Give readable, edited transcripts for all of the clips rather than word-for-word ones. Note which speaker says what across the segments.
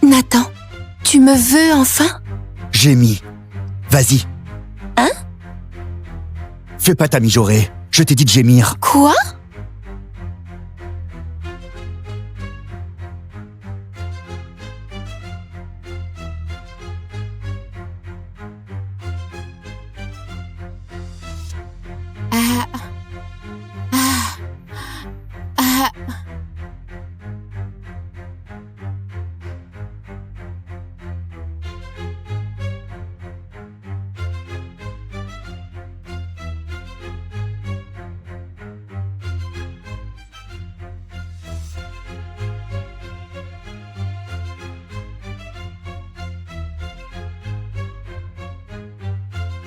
Speaker 1: Nathan, tu me veux enfin?
Speaker 2: Jamie, vas-y.
Speaker 1: Hein?
Speaker 2: Fais pas ta mijaurée, je t'ai dit de gémir.
Speaker 1: Quoi?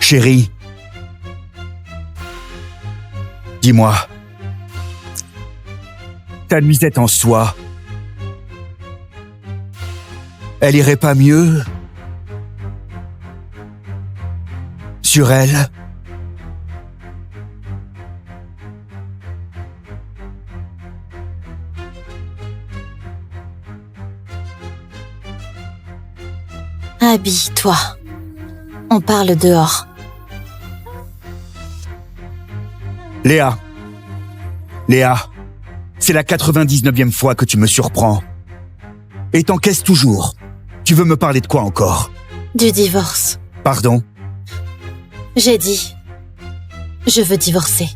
Speaker 2: Chérie, dis-moi, ta nuisette en soie, elle irait pas mieux sur elle?
Speaker 1: Habille-toi. On parle dehors.
Speaker 2: Léa, c'est la 99e fois que tu me surprends. Et t'encaisses toujours. Tu veux me parler de quoi encore?
Speaker 1: Du divorce.
Speaker 2: Pardon?
Speaker 1: J'ai dit, je veux divorcer.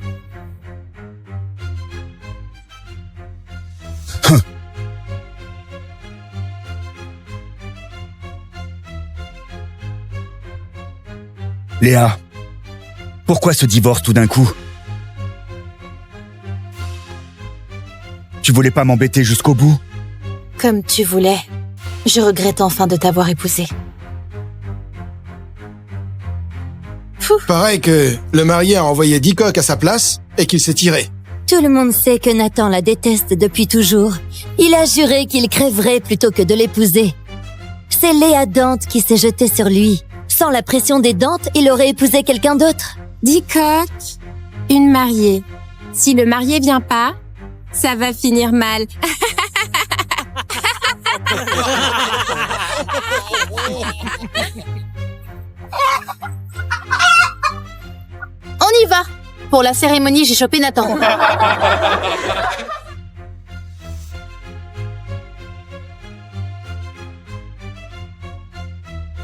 Speaker 2: Léa, pourquoi ce divorce tout d'un coup? Tu voulais pas m'embêter jusqu'au bout?
Speaker 1: Comme tu voulais. Je regrette enfin de t'avoir épousé.
Speaker 3: Pareil que le marié a envoyé 10 coques à sa place et qu'il s'est tiré.
Speaker 4: Tout le monde sait que Nathan la déteste depuis toujours. Il a juré qu'il crèverait plutôt que de l'épouser. C'est Léa Dante qui s'est jetée sur lui. Sans la pression des Dante, il aurait épousé quelqu'un d'autre.
Speaker 5: 10 coques, une mariée. Si le marié vient pas, ça va finir mal.
Speaker 1: On y va! Pour la cérémonie, j'ai chopé Nathan.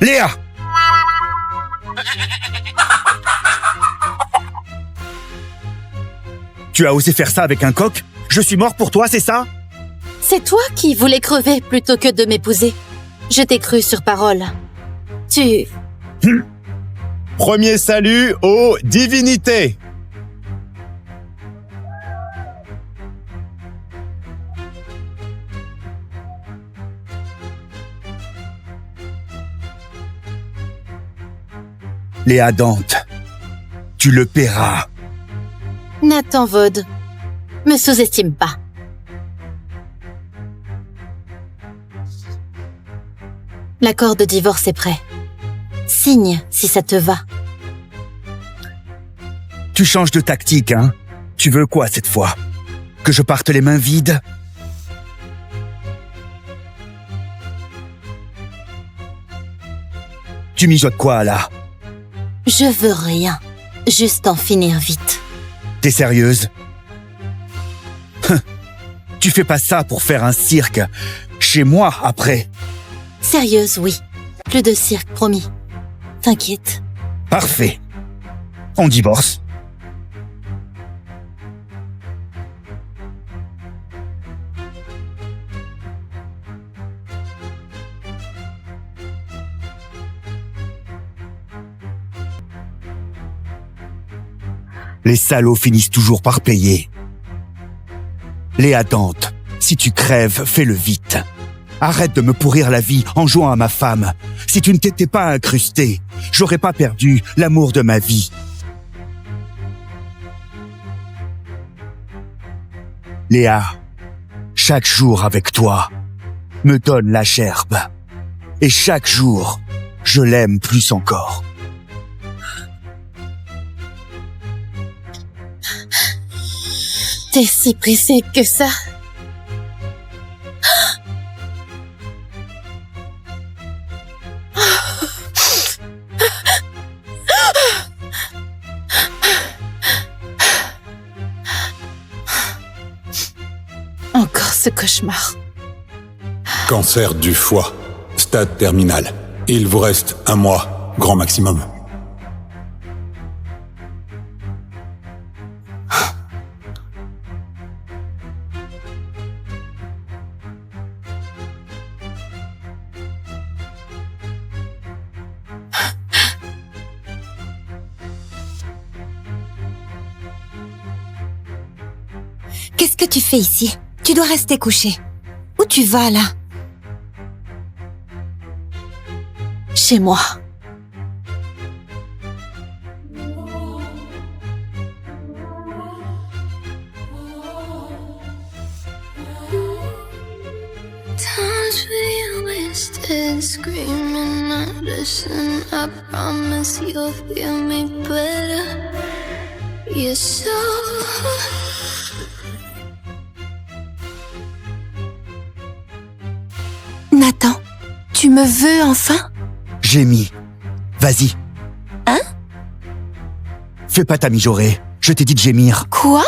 Speaker 2: Léa! Tu as osé faire ça avec un coq? Je suis mort pour toi, c'est ça?
Speaker 1: C'est toi qui voulais crever plutôt que de m'épouser. Je t'ai cru sur parole. Tu...
Speaker 6: Premier salut aux divinités.
Speaker 2: Léa Dante, tu le paieras.
Speaker 1: Nathan Vaude, me sous-estime pas. L'accord de divorce est prêt. Signe si ça te va.
Speaker 2: Tu changes de tactique, hein? Tu veux quoi cette fois? Que je parte les mains vides? Tu mijotes quoi, là?
Speaker 1: Je veux rien. Juste en finir vite.
Speaker 2: T'es sérieuse? Tu fais pas ça pour faire un cirque. Chez moi, après.
Speaker 1: Sérieuse, oui. Plus de cirque, promis. T'inquiète.
Speaker 2: Parfait. On divorce. Les salauds finissent toujours par payer. Léa Dante, si tu crèves, fais-le vite. Arrête de me pourrir la vie en jouant à ma femme. Si tu ne t'étais pas incrusté, j'aurais pas perdu l'amour de ma vie. Léa, chaque jour avec toi me donne la gerbe. Et chaque jour, je l'aime plus encore.
Speaker 1: T'es si pressé que ça. ce cauchemar.
Speaker 7: Cancer du foie. Stade terminal. Il vous reste 1 mois, grand maximum.
Speaker 5: Qu'est-ce que tu fais ici? Tu dois rester couché. Où tu vas, là?
Speaker 1: Chez moi.
Speaker 8: Times we wasted screaming out, listen, I promise you'll feel me better. You're so...
Speaker 5: Nathan, tu me veux enfin?
Speaker 2: Gémis. Vas-y.
Speaker 5: Hein?
Speaker 2: Fais pas ta mijaurée. Je t'ai dit de gémir.
Speaker 5: Quoi?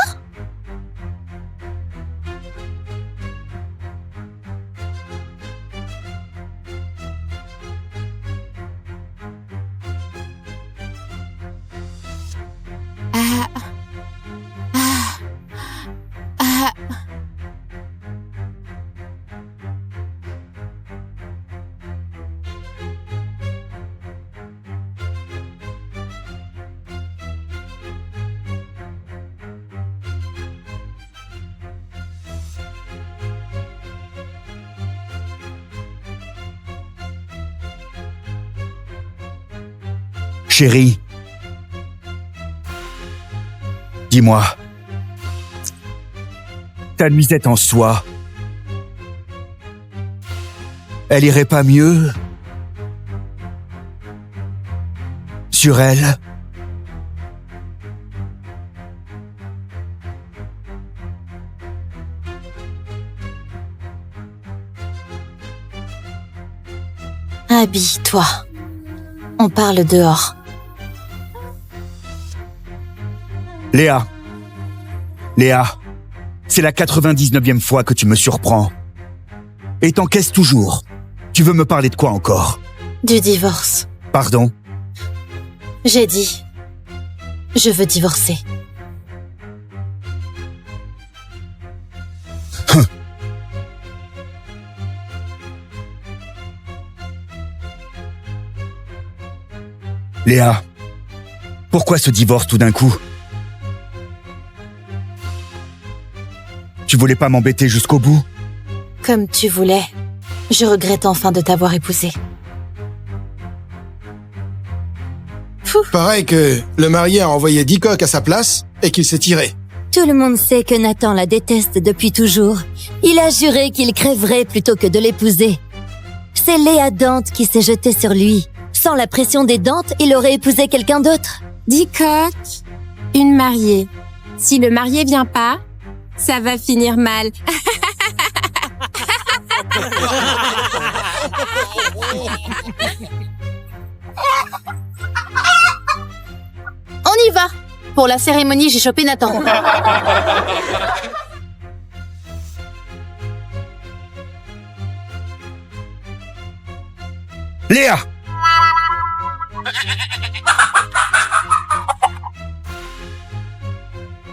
Speaker 2: Chérie. Dis-moi. Ta nuisette en soie. Elle irait pas mieux sur elle?
Speaker 1: Habille-toi. On parle dehors.
Speaker 2: Léa. Léa. C'est la 99e fois que tu me surprends. Et t'encaisses toujours. Tu veux me parler de quoi encore?
Speaker 1: Du divorce.
Speaker 2: Pardon?
Speaker 1: J'ai dit. Je veux divorcer.
Speaker 2: Léa. Pourquoi ce divorce tout d'un coup? Tu voulais pas m'embêter jusqu'au bout?
Speaker 1: Comme tu voulais. Je regrette enfin de t'avoir épousé.
Speaker 3: Pareil que le marié a envoyé 10 coqs à sa place et qu'il s'est tiré.
Speaker 4: Tout le monde sait que Nathan la déteste depuis toujours. Il a juré qu'il crèverait plutôt que de l'épouser. C'est Léa Dante qui s'est jetée sur lui. Sans la pression des Dantes, il aurait épousé quelqu'un d'autre.
Speaker 5: 10 coqs, une mariée. Si le marié vient pas, ça va finir mal.
Speaker 1: On y va! Pour la cérémonie, j'ai chopé Nathan.
Speaker 2: Léa!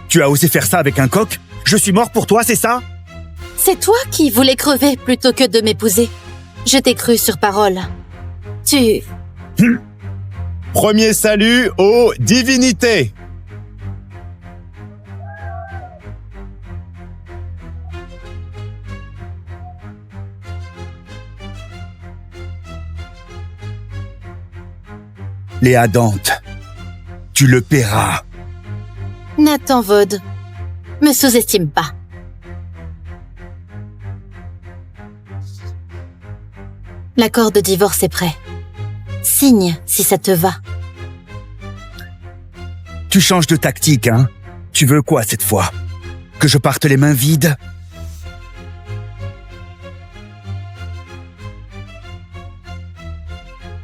Speaker 2: Tu as osé faire ça avec un coq? Je suis mort pour toi, c'est ça?
Speaker 1: C'est toi qui voulais crever plutôt que de m'épouser. Je t'ai cru sur parole. Tu...
Speaker 6: Premier salut aux divinités.
Speaker 2: Léa Dante, tu le paieras.
Speaker 1: Nathan Vaud, me sous-estime pas. L'accord de divorce est prêt. Signe si ça te va.
Speaker 2: Tu changes de tactique, hein? Tu veux quoi cette fois? Que je parte les mains vides?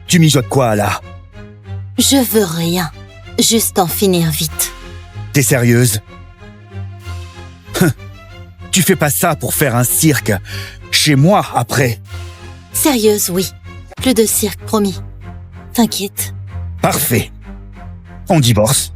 Speaker 2: Tu mijotes quoi, là?
Speaker 1: Je veux rien. Juste en finir vite.
Speaker 2: T'es sérieuse? Tu fais pas ça pour faire un cirque. Chez moi, après.
Speaker 1: Sérieuse, oui. Plus de cirque, promis. T'inquiète.
Speaker 2: Parfait. On divorce.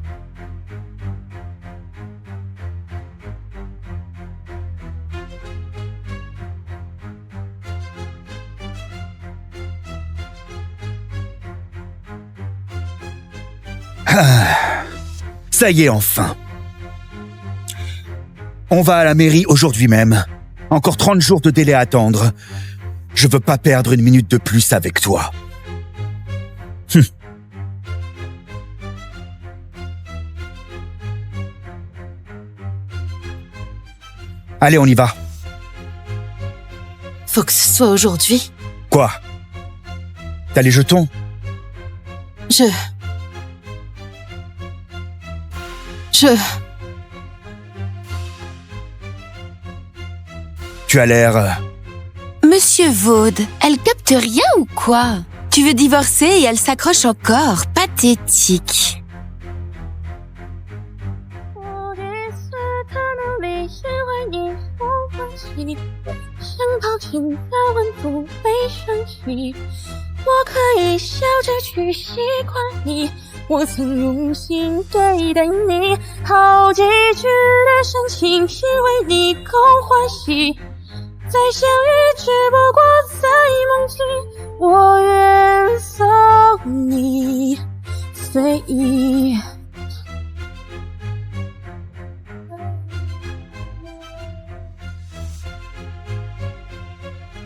Speaker 2: Ça y est, enfin. On va à la mairie aujourd'hui même. Encore 30 jours de délai à attendre. Je veux pas perdre une minute de plus avec toi. Allez, on y va.
Speaker 1: Faut que ce soit aujourd'hui.
Speaker 2: Quoi? T'as les jetons?
Speaker 1: Je...
Speaker 2: Tu as l'air...
Speaker 9: Monsieur Vaud, elle capte rien ou quoi? Tu veux divorcer et elle s'accroche encore. Pathétique.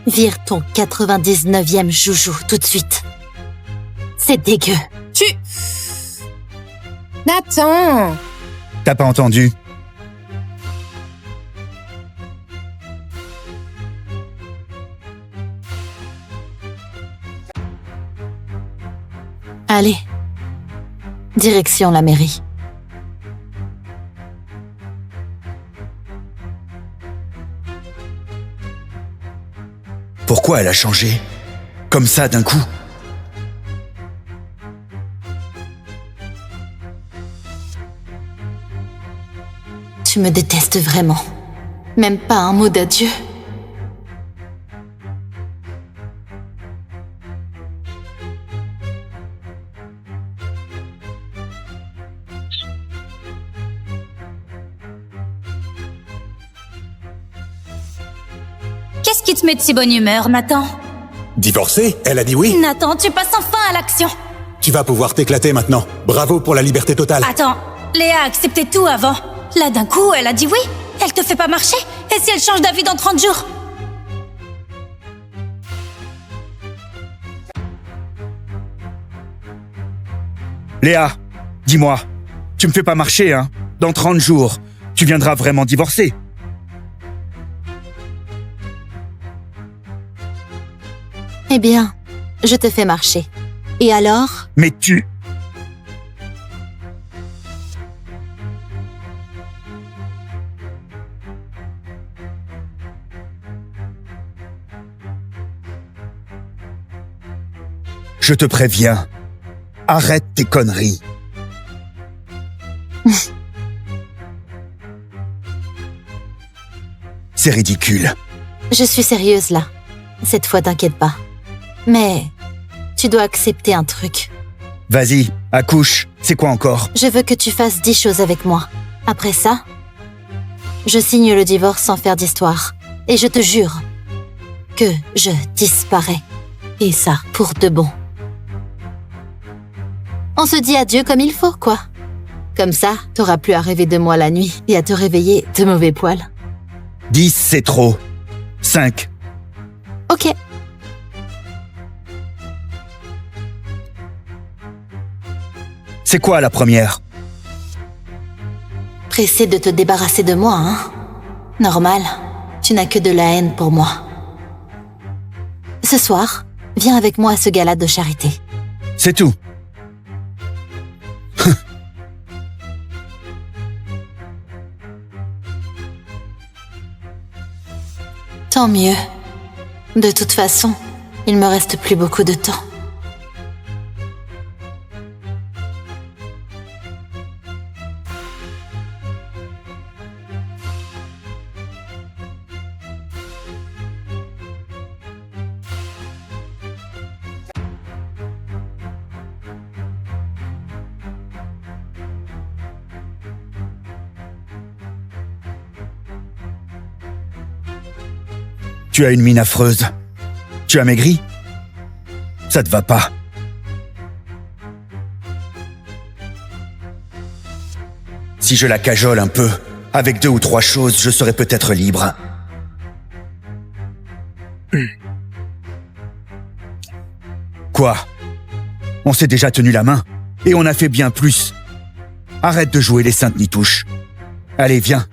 Speaker 1: Vire ton 99e joujou tout de suite. C'est dégueu.
Speaker 5: Nathan!
Speaker 2: T'as pas entendu?
Speaker 1: Allez. Direction la mairie.
Speaker 2: Pourquoi elle a changé? Comme ça, d'un coup?
Speaker 1: Tu me détestes vraiment. Même pas un mot d'adieu.
Speaker 10: Qu'est-ce qui te met de si bonne humeur, Nathan?
Speaker 7: Divorcé? Elle a dit oui?
Speaker 10: Nathan, tu passes enfin à l'action.
Speaker 7: Tu vas pouvoir t'éclater maintenant. Bravo pour la liberté totale.
Speaker 10: Attends, Léa acceptait tout avant. Là, d'un coup, elle a dit oui. Elle te fait pas marcher? Et si elle change d'avis dans 30 jours?
Speaker 2: Léa, dis-moi, tu me fais pas marcher, hein? Dans 30 jours, tu viendras vraiment divorcer.
Speaker 1: Eh bien, je te fais marcher. Et alors?
Speaker 2: Mais tu... Je te préviens, arrête tes conneries. C'est ridicule.
Speaker 1: Je suis sérieuse là. Cette fois, t'inquiète pas. Mais tu dois accepter un truc.
Speaker 2: Vas-y, accouche. C'est quoi encore?
Speaker 1: Je veux que tu fasses 10 choses avec moi. Après ça, je signe le divorce sans faire d'histoire. Et je te jure que je disparais. Et ça, pour de bon. On se dit adieu comme il faut, quoi. Comme ça, t'auras plus à rêver de moi la nuit et à te réveiller de mauvais poils.
Speaker 2: 10, c'est trop. 5.
Speaker 1: Ok.
Speaker 2: C'est quoi la première?
Speaker 1: Pressé de te débarrasser de moi, hein? Normal, tu n'as que de la haine pour moi. Ce soir, viens avec moi à ce gala de charité.
Speaker 2: C'est tout.
Speaker 1: Tant mieux. De toute façon, il me reste plus beaucoup de temps.
Speaker 2: Tu as une mine affreuse. Tu as maigri? Ça te va pas. Si je la cajole un peu, avec 2 ou 3 choses, je serai peut-être libre. Quoi? On s'est déjà tenu la main, et on a fait bien plus. Arrête de jouer les saintes nitouches. Allez, viens.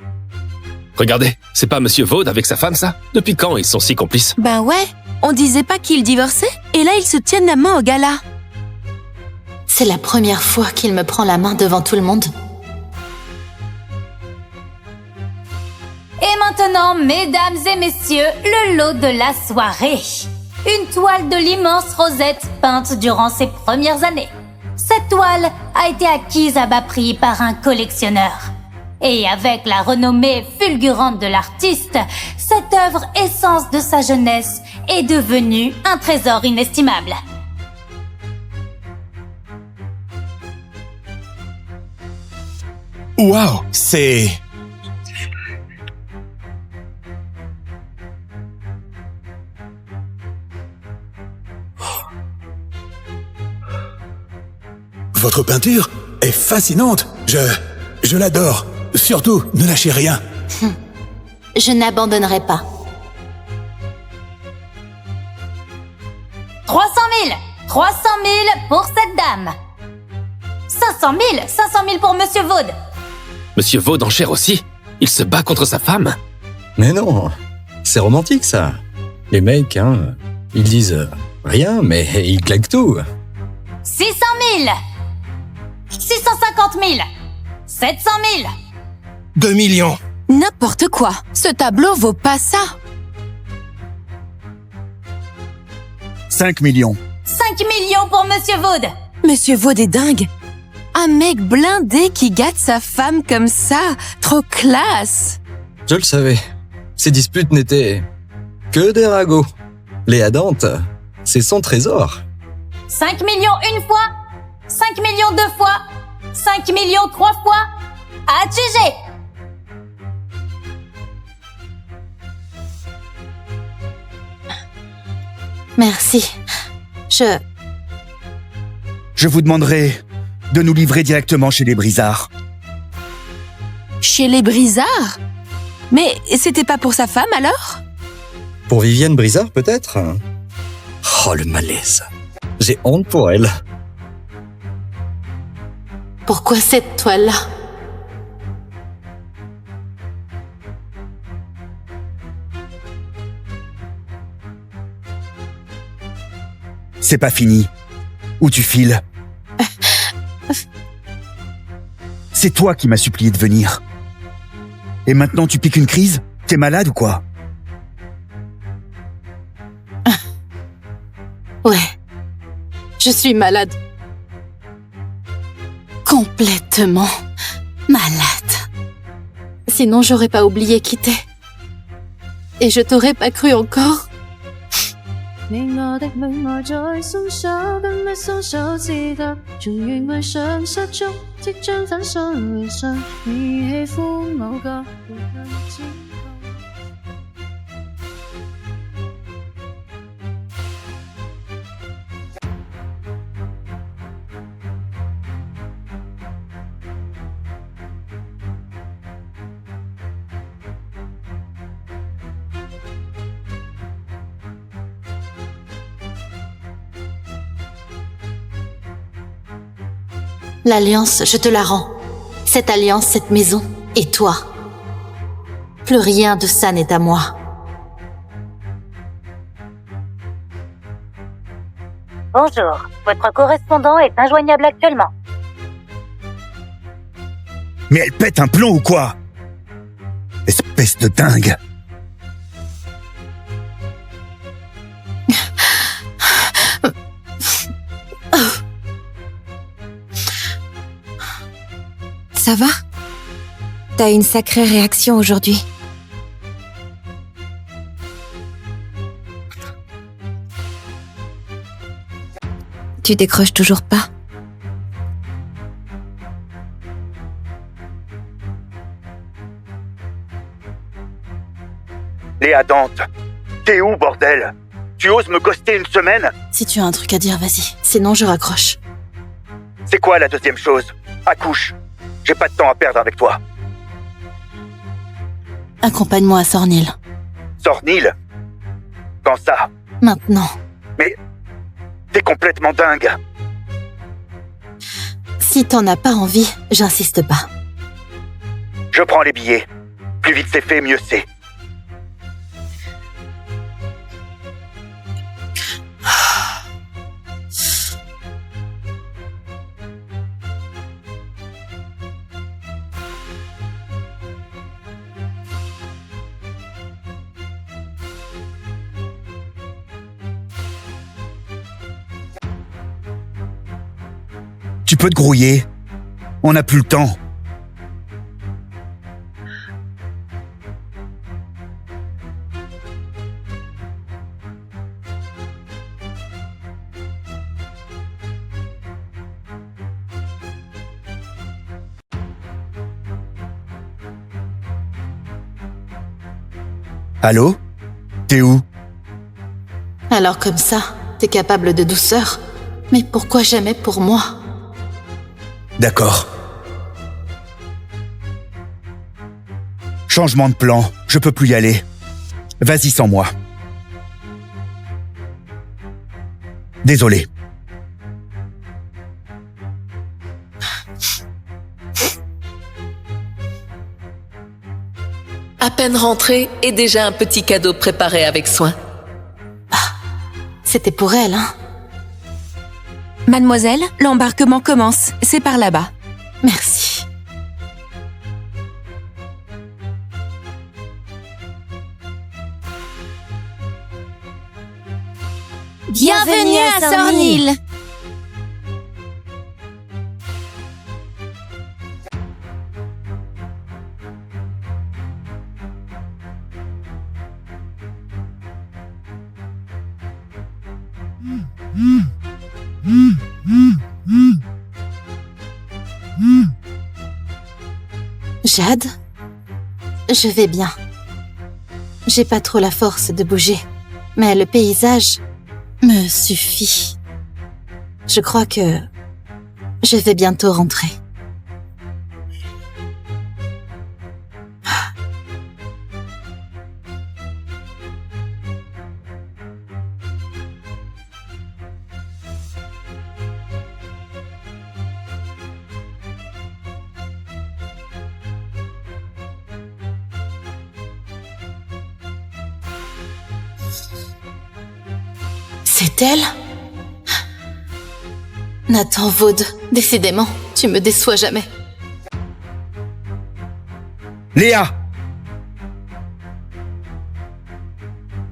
Speaker 11: Regardez, c'est pas Monsieur Vaud avec sa femme, ça? Depuis quand ils sont si complices?
Speaker 9: Ben ouais, on disait pas qu'ils divorçaient, et là ils se tiennent la main au gala.
Speaker 1: C'est la première fois qu'il me prend la main devant tout le monde.
Speaker 10: Et maintenant, mesdames et messieurs, le lot de la soirée. Une toile de l'immense Rosette peinte durant ses premières années. Cette toile a été acquise à bas prix par un collectionneur. Et avec la renommée fulgurante de l'artiste, cette œuvre essence de sa jeunesse est devenue un trésor inestimable.
Speaker 6: Waouh, c'est...
Speaker 7: Votre peinture est fascinante. Je l'adore. Surtout, ne lâchez rien.
Speaker 1: Je n'abandonnerai pas.
Speaker 10: 300 000 300 000 pour cette dame. 500 000 pour Monsieur Vaud.
Speaker 11: Monsieur Vaud en chair aussi? Il se bat contre sa femme?
Speaker 12: Mais non, c'est romantique ça. Les mecs, ils disent rien, mais ils claquent tout.
Speaker 10: 600 000 650 000 700 000
Speaker 3: 2 millions.
Speaker 9: N'importe quoi, ce tableau vaut pas ça.
Speaker 2: 5 millions.
Speaker 10: 5 millions pour Monsieur Vaud.
Speaker 9: Monsieur Vaud est dingue. Un mec blindé qui gâte sa femme comme ça, trop classe.
Speaker 12: Je le savais. Ces disputes n'étaient que des ragots. Léa Dante, c'est son trésor.
Speaker 10: 5 millions une fois, 5 millions deux fois, 5 millions 3 fois. Adjugé.
Speaker 1: Merci.
Speaker 2: Je vous demanderai de nous livrer directement chez les Brizards.
Speaker 9: Chez les Brizards? Mais c'était pas pour sa femme alors?
Speaker 12: Pour Vivienne Brizard, peut-être? Oh, le malaise. J'ai honte pour elle.
Speaker 1: Pourquoi cette toile-là?
Speaker 2: C'est pas fini. Où tu files? C'est toi qui m'as supplié de venir. Et maintenant tu piques une crise? T'es malade ou quoi?
Speaker 1: Ouais. Je suis malade. Complètement malade. Sinon, j'aurais pas oublié qui t'es. Et je t'aurais pas cru encore. L'alliance, je te la rends. Cette alliance, cette maison, et toi. Plus rien de ça n'est à moi.
Speaker 13: Bonjour, votre correspondant est injoignable actuellement.
Speaker 2: Mais elle pète un plomb ou quoi? Espèce de dingue.
Speaker 4: Ça va? T'as une sacrée réaction aujourd'hui. Tu décroches toujours pas?
Speaker 2: Léa Dante, T'es où, bordel? Tu oses me ghoster une semaine?
Speaker 1: Si tu as un truc à dire, vas-y. Sinon, je raccroche.
Speaker 2: C'est quoi la deuxième chose? Accouche. J'ai pas de temps à perdre avec toi.
Speaker 1: Accompagne-moi à Sornil.
Speaker 2: Sornil? Quand ça?
Speaker 1: Maintenant.
Speaker 2: Mais t'es complètement dingue.
Speaker 1: Si t'en as pas envie, j'insiste pas.
Speaker 2: Je prends les billets. Plus vite c'est fait, mieux c'est. Tu peux te grouiller. On n'a plus le temps. Allô? T'es où?
Speaker 1: Alors comme ça, t'es capable de douceur. Mais pourquoi jamais pour moi?
Speaker 2: D'accord. Changement de plan, je peux plus y aller. Vas-y sans moi. Désolé.
Speaker 14: À peine rentré et déjà un petit cadeau préparé avec soin.
Speaker 1: C'était pour elle, hein?
Speaker 9: Mademoiselle, l'embarquement commence. C'est par là-bas.
Speaker 1: Merci.
Speaker 9: Bienvenue à Sornil.
Speaker 1: Jade? Je vais bien. J'ai pas trop la force de bouger, mais le paysage me suffit. Je crois que je vais bientôt rentrer. C'est elle? Nathan Vaude, décidément, tu me déçois jamais.
Speaker 2: Léa!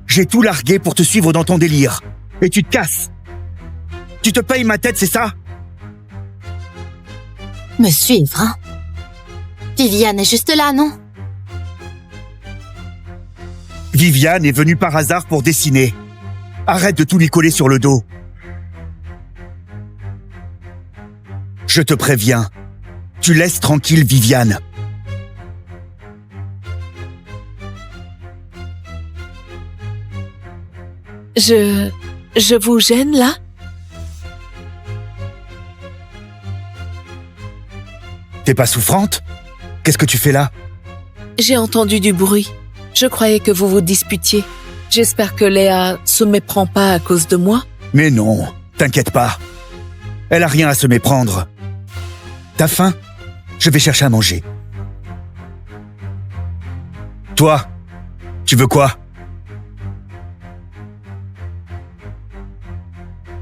Speaker 2: J'ai tout largué pour te suivre dans ton délire. Et tu te casses. Tu te payes ma tête, c'est ça?
Speaker 1: Me suivre, hein? Viviane est juste là, non?
Speaker 2: Viviane est venue par hasard pour dessiner. Arrête de tout lui coller sur le dos. Je te préviens, tu laisses tranquille Viviane.
Speaker 14: Je vous gêne là?
Speaker 2: T'es pas souffrante? Qu'est-ce que tu fais là?
Speaker 14: J'ai entendu du bruit. Je croyais que vous vous disputiez. J'espère que Léa se méprend pas à cause de moi.
Speaker 2: Mais non, t'inquiète pas. Elle a rien à se méprendre. T'as faim? Je vais chercher à manger. Toi, tu veux quoi?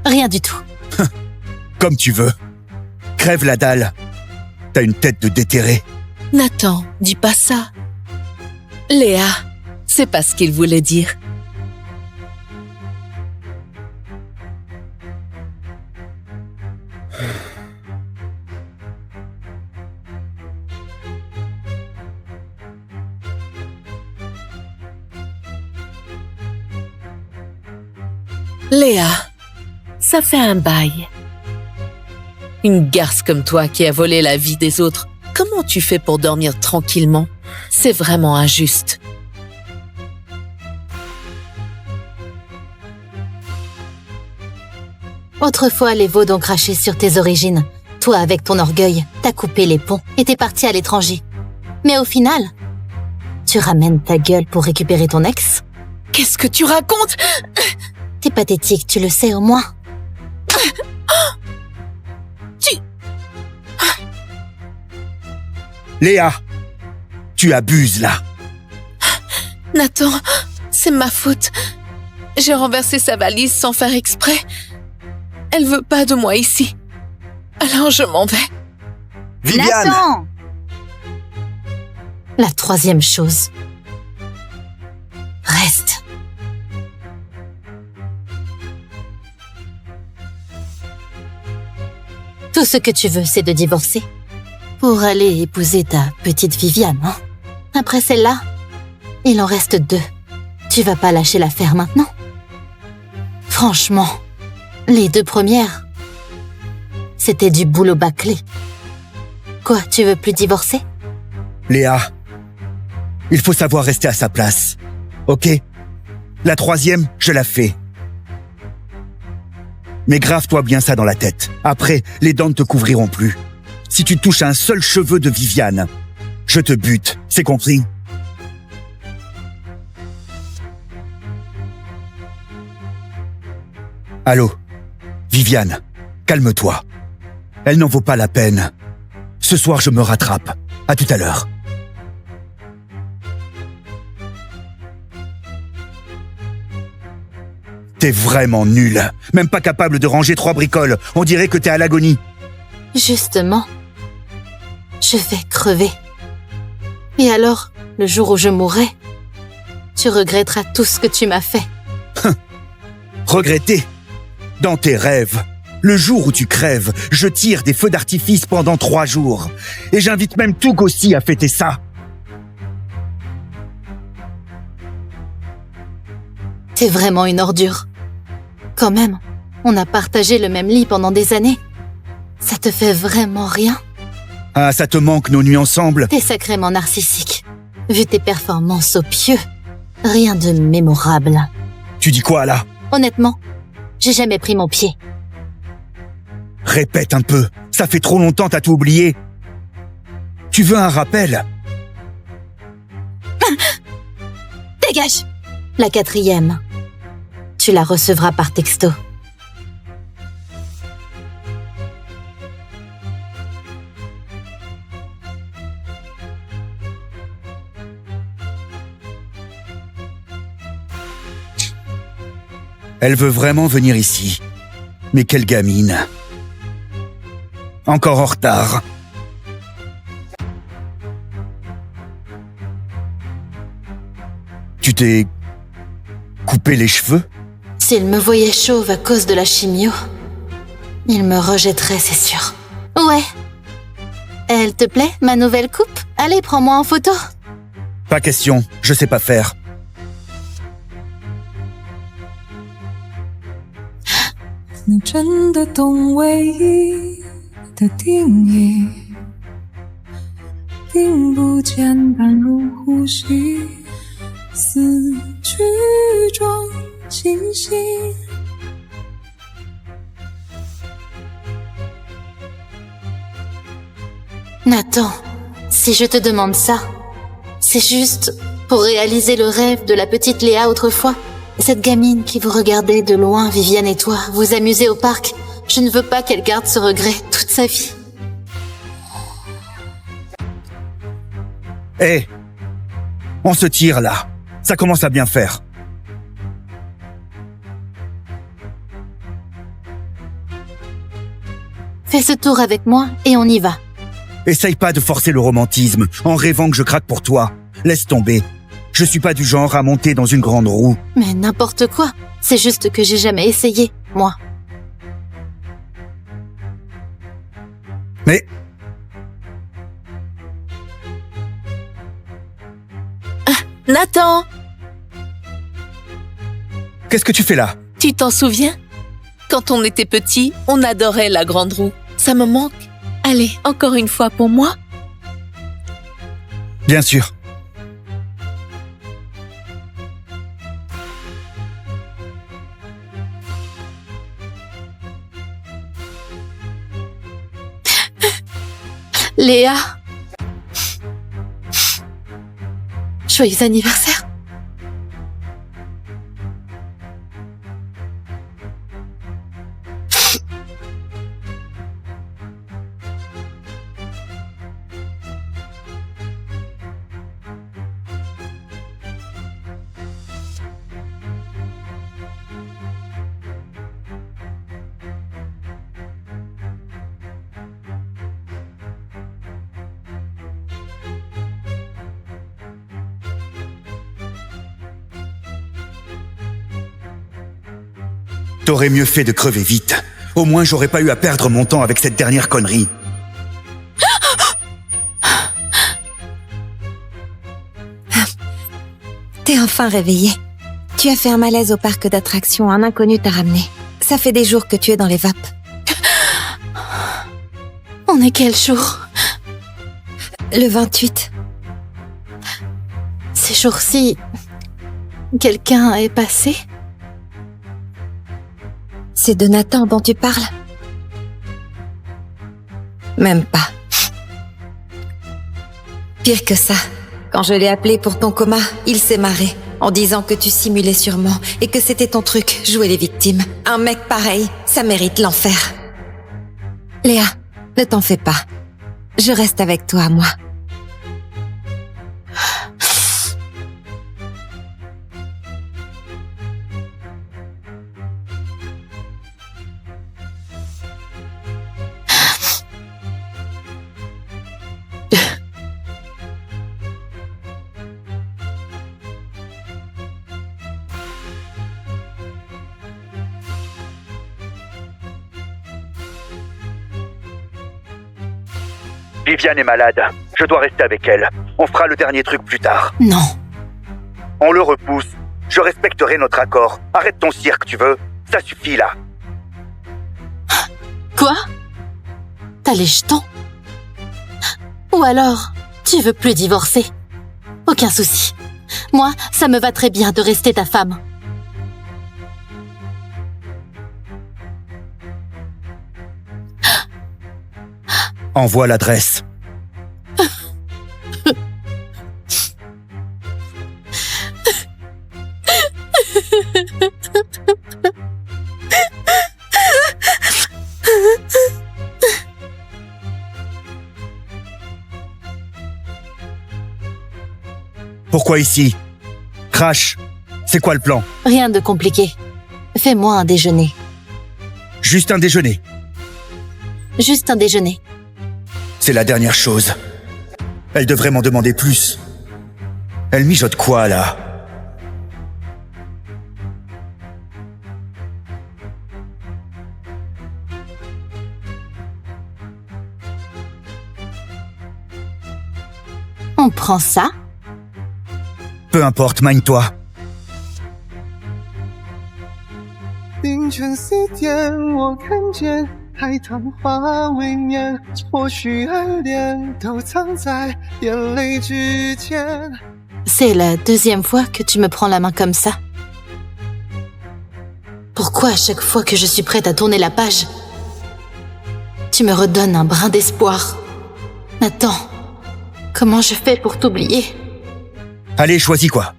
Speaker 1: Rien du tout.
Speaker 2: Comme tu veux. Crève la dalle. T'as une tête de déterré.
Speaker 14: Nathan, dis pas ça. Léa, c'est pas ce qu'il voulait dire. Léa, ça fait un bail. Une garce comme toi qui a volé la vie des autres, comment tu fais pour dormir tranquillement? C'est vraiment injuste.
Speaker 1: Autrefois, les Vaudes ont craché sur tes origines. Toi, avec ton orgueil, t'as coupé les ponts et t'es parti à l'étranger. Mais au final, tu ramènes ta gueule pour récupérer ton ex?
Speaker 14: Qu'est-ce que tu racontes?
Speaker 1: T'es pathétique, tu le sais au moins.
Speaker 2: Léa, tu abuses là.
Speaker 14: Nathan, c'est ma faute. J'ai renversé sa valise sans faire exprès. Elle veut pas de moi ici. Alors je m'en vais.
Speaker 2: Viviane!
Speaker 1: Nathan! La troisième chose. Reste. Tout ce que tu veux, c'est de divorcer. Pour aller épouser ta petite Viviane, hein? Après celle-là, il en reste 2. Tu vas pas lâcher l'affaire maintenant? Franchement, les 2 premières, c'était du boulot bâclé. Quoi, tu veux plus divorcer?
Speaker 2: Léa, il faut savoir rester à sa place. Ok? La troisième, je la fais. Mais grave-toi bien ça dans la tête. Après, les dents ne te couvriront plus. Si tu touches un seul cheveu de Viviane, je te bute. C'est compris? Allô? Viviane, calme-toi. Elle n'en vaut pas la peine. Ce soir, je me rattrape. À tout à l'heure. T'es vraiment nul. Même pas capable de ranger 3 bricoles. On dirait que t'es à l'agonie.
Speaker 1: Justement, je vais crever. Et alors, le jour où je mourrai, tu regretteras tout ce que tu m'as fait.
Speaker 2: Regretter? Dans tes rêves. Le jour où tu crèves, je tire des feux d'artifice pendant 3 jours. Et j'invite même Touk aussi à fêter ça.
Speaker 1: T'es vraiment une ordure. Quand même, on a partagé le même lit pendant des années. Ça te fait vraiment rien?
Speaker 2: Ah, ça te manque nos nuits ensemble?
Speaker 1: T'es sacrément narcissique. Vu tes performances au pieu, rien de mémorable.
Speaker 2: Tu dis quoi là?
Speaker 1: Honnêtement, j'ai jamais pris mon pied.
Speaker 2: Répète un peu. Ça fait trop longtemps, t'as tout oublié. Tu veux un rappel?
Speaker 1: Dégage! La 4e. Tu la recevras par texto.
Speaker 2: Elle veut vraiment venir ici. Mais quelle gamine. Encore en retard. Tu t'es coupé les cheveux?
Speaker 1: S'il me voyait chauve à cause de la chimio, il me rejetterait, c'est sûr. Ouais. Elle te plaît, ma nouvelle coupe? Allez, prends-moi en photo.
Speaker 2: Pas question, je sais pas faire.
Speaker 1: Nathan, si je te demande ça, c'est juste pour réaliser le rêve de la petite Léa autrefois. Cette gamine qui vous regardait de loin, Viviane et toi, vous amuser au parc. Je ne veux pas qu'elle garde ce regret toute sa vie.
Speaker 2: Hé, on se tire là. Ça commence à bien faire.
Speaker 1: Fais ce tour avec moi et on y va.
Speaker 2: Essaye pas de forcer le romantisme en rêvant que je craque pour toi. Laisse tomber. Je suis pas du genre à monter dans une grande roue.
Speaker 1: Mais n'importe quoi. C'est juste que j'ai jamais essayé, moi.
Speaker 2: Mais...
Speaker 14: Nathan!
Speaker 2: Qu'est-ce que tu fais là?
Speaker 14: Tu t'en souviens? Quand on était petit, on adorait la grande roue. Ça me manque. Allez, encore une fois pour moi?
Speaker 2: Bien sûr.
Speaker 5: Léa. Joyeux anniversaire.
Speaker 2: T'aurais mieux fait de crever vite. Au moins, j'aurais pas eu à perdre mon temps avec cette dernière connerie.
Speaker 4: T'es enfin réveillé. Tu as fait un malaise au parc d'attractions, un inconnu t'a ramené. Ça fait des jours que tu es dans les vapes.
Speaker 5: On est quel jour?
Speaker 4: Le 28.
Speaker 5: Ces jours-ci, quelqu'un est passé?
Speaker 4: C'est de Nathan dont tu parles? Même pas. Pire que ça, quand je l'ai appelé pour ton coma, il s'est marré en disant que tu simulais sûrement et que c'était ton truc, jouer les victimes. Un mec pareil, ça mérite l'enfer. Léa, ne t'en fais pas. Je reste avec toi, moi.
Speaker 2: Viviane est malade. Je dois rester avec elle. On fera le dernier truc plus tard.
Speaker 5: Non.
Speaker 2: On le repousse. Je respecterai notre accord. Arrête ton cirque, tu veux? Ça suffit, là.
Speaker 5: Quoi? T'as les jetons? Ou alors, tu veux plus divorcer? Aucun souci. Moi, ça me va très bien de rester ta femme.
Speaker 2: Envoie l'adresse. Pourquoi ici? Crash, c'est quoi le plan?
Speaker 5: Rien de compliqué. Fais-moi un déjeuner.
Speaker 2: Juste un déjeuner.
Speaker 5: Juste un déjeuner.
Speaker 2: C'est la dernière chose. Elle devrait m'en demander plus. Elle mijote quoi, là?
Speaker 5: On prend ça?
Speaker 2: Peu importe, mine-toi.
Speaker 15: 凌晨4点，我看见海棠花未眠，或许爱恋都藏在眼泪之间。
Speaker 5: C'est la deuxième fois que tu me prends la main comme ça. Pourquoi à chaque fois que je suis prête à tourner la page, tu me redonnes un brin d'espoir? Nathan, comment je fais pour t'oublier?
Speaker 2: Allez, choisis quoi?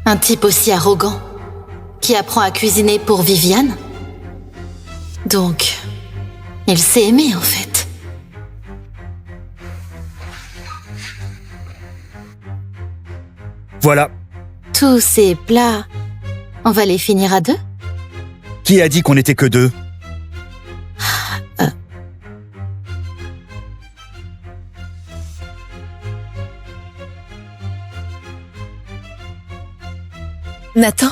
Speaker 1: Un type aussi arrogant, qui apprend à cuisiner pour Viviane. Donc, il s'est aimé en fait.
Speaker 2: Voilà.
Speaker 1: Tous ces plats, on va les finir à deux?
Speaker 2: Qui a dit qu'on n'était que deux?
Speaker 14: Nathan,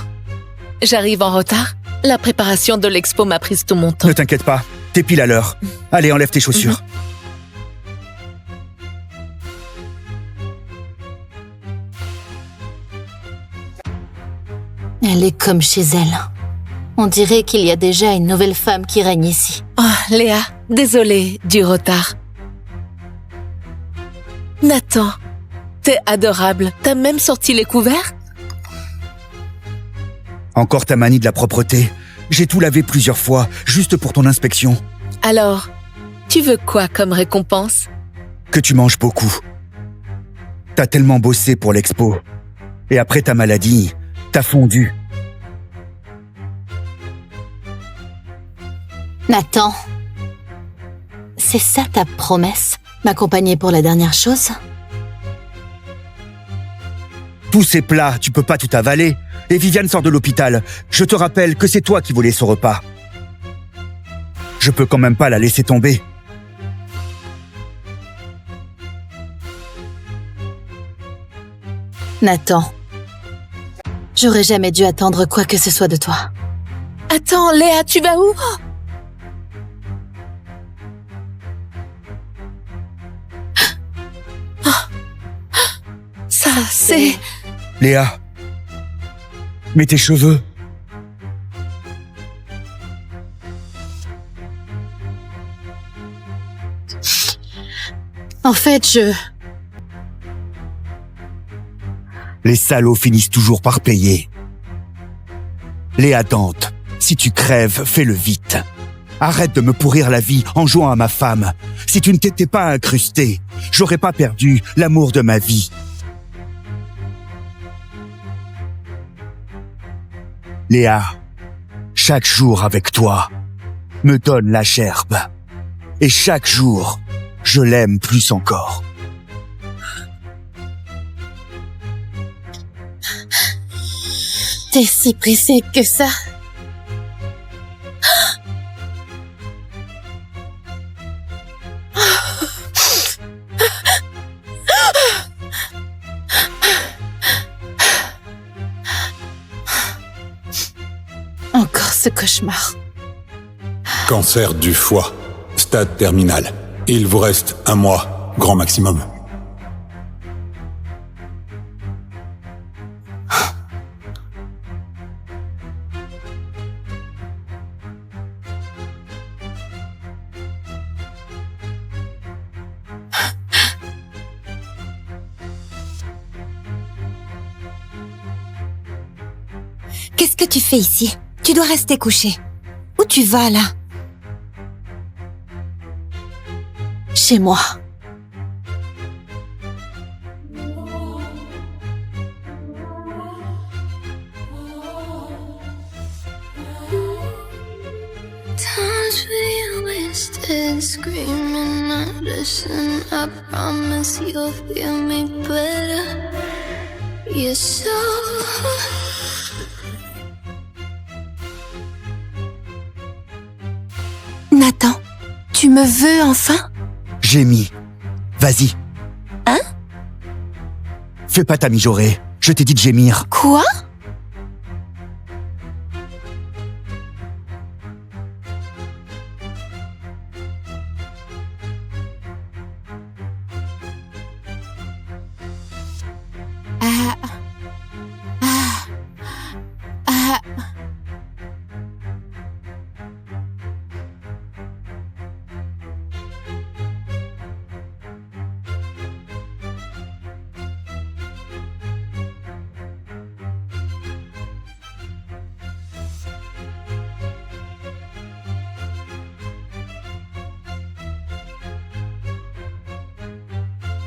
Speaker 14: j'arrive en retard. La préparation de l'expo m'a pris tout mon temps.
Speaker 2: Ne t'inquiète pas, t'es pile à l'heure. Allez, enlève tes chaussures.
Speaker 5: Elle est comme chez elle. On dirait qu'il y a déjà une nouvelle femme qui règne ici.
Speaker 14: Oh, Léa, désolée du retard. Nathan, t'es adorable. T'as même sorti les couverts?
Speaker 2: Encore ta manie de la propreté. J'ai tout lavé plusieurs fois, juste pour ton inspection.
Speaker 14: Alors, tu veux quoi comme récompense?
Speaker 2: Que tu manges beaucoup. T'as tellement bossé pour l'expo. Et après ta maladie, t'as fondu.
Speaker 5: Nathan, c'est ça ta promesse? M'accompagner pour la dernière chose?
Speaker 2: Tous ces plats, tu peux pas tout avaler. Et Viviane sort de l'hôpital. Je te rappelle que c'est toi qui voulais ce repas. Je peux quand même pas la laisser tomber.
Speaker 5: Nathan, j'aurais jamais dû attendre quoi que ce soit de toi.
Speaker 14: Attends, Léa, tu vas où? Ça, c'est...
Speaker 2: Léa, mets tes cheveux.
Speaker 5: En fait,
Speaker 2: Les salauds finissent toujours par payer. Léa Dante, si tu crèves, fais-le vite. Arrête de me pourrir la vie en jouant à ma femme. Si tu ne t'étais pas incrusté, j'aurais pas perdu l'amour de ma vie. Léa, chaque jour avec toi me donne la gerbe. Et chaque jour, je l'aime plus encore.
Speaker 5: T'es si pressé que ça? Encore ce cauchemar.
Speaker 7: Cancer du foie. Stade terminal. Il vous reste 1 mois, grand maximum.
Speaker 4: Qu'est-ce que tu fais ici? Tu dois rester couché. Où tu vas, là?
Speaker 5: Chez moi.
Speaker 8: Times we wasted screaming out, listen, I promise you'll feel me better. You're so...
Speaker 9: Nathan, tu me veux enfin?
Speaker 2: Gémis. Vas-y.
Speaker 9: Hein?
Speaker 2: Fais pas ta mijaurée. Je t'ai dit de gémir.
Speaker 9: Quoi?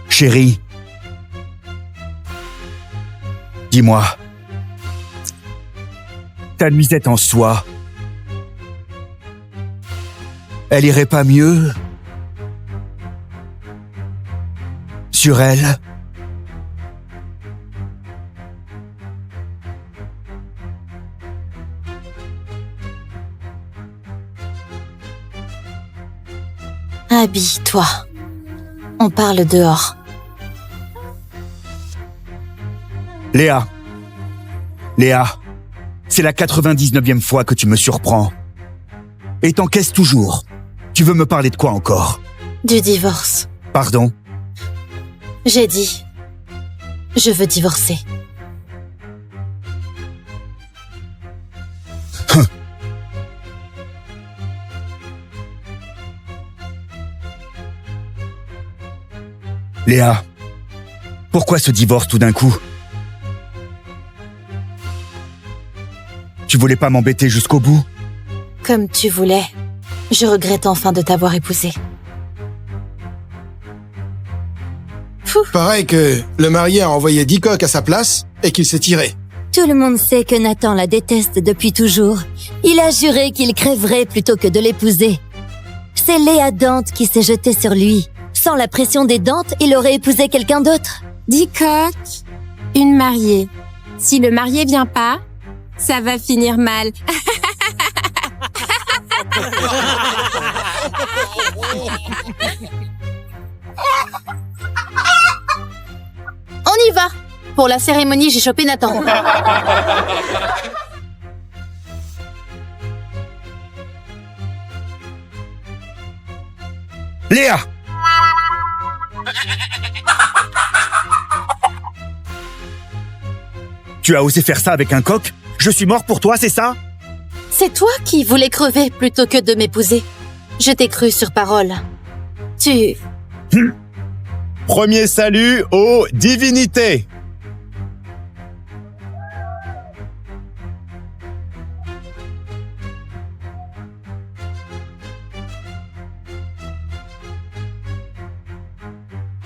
Speaker 2: Chérie, dis-moi, ta nuisette en soie, elle irait pas mieux sur elle?
Speaker 5: Habille-toi. On parle dehors.
Speaker 2: Léa, c'est la 99e fois que tu me surprends. Et t'encaisses toujours. Tu veux me parler de quoi encore?
Speaker 5: Du divorce.
Speaker 2: Pardon?
Speaker 5: J'ai dit, je veux divorcer.
Speaker 2: Léa, pourquoi ce divorce tout d'un coup? Tu voulais pas m'embêter jusqu'au bout?
Speaker 1: Comme tu voulais. Je regrette enfin de t'avoir épousé.
Speaker 3: Pareil que le marié a envoyé 10 coques à sa place et qu'il s'est tiré.
Speaker 4: Tout le monde sait que Nathan la déteste depuis toujours. Il a juré qu'il crèverait plutôt que de l'épouser. C'est Léa Dante qui s'est jetée sur lui. Sans la pression des Dantes, il aurait épousé quelqu'un d'autre.
Speaker 9: 10 coques, une mariée. Si le marié vient pas, ça va finir mal.
Speaker 5: On y va! Pour la cérémonie, j'ai chopé Nathan.
Speaker 2: Léa! Tu as osé faire ça avec un coq? Je suis mort pour toi, c'est ça?
Speaker 5: C'est toi qui voulais crever plutôt que de m'épouser. Je t'ai cru sur parole. Tu...
Speaker 6: Premier salut aux divinités.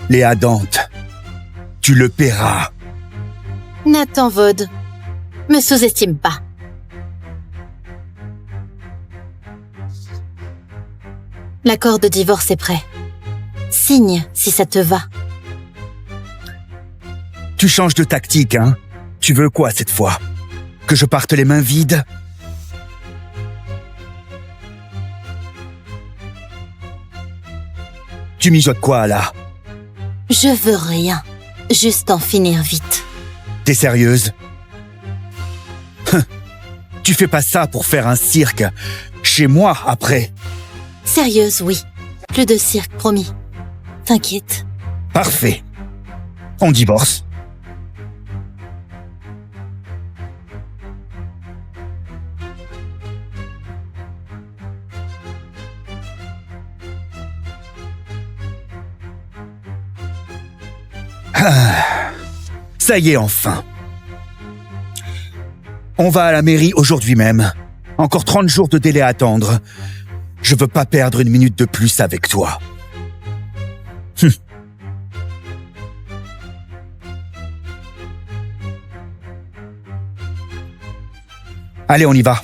Speaker 2: Léa Dante, tu le paieras.
Speaker 5: Nathan Vaude, me sous-estime pas. L'accord de divorce est prêt. Signe si ça te va.
Speaker 2: Tu changes de tactique, hein? Tu veux quoi cette fois? Que je parte les mains vides? Tu mijotes quoi, là?
Speaker 1: Je veux rien. Juste en finir vite.
Speaker 2: T'es sérieuse? Tu fais pas ça pour faire un cirque. Chez moi, après.
Speaker 1: Sérieuse, oui. Plus de cirque, promis. T'inquiète.
Speaker 2: Parfait. On divorce. Ça y est, enfin. On va à la mairie aujourd'hui même. Encore 30 jours de délai à attendre. Je veux pas perdre une minute de plus avec toi. Allez, on y va.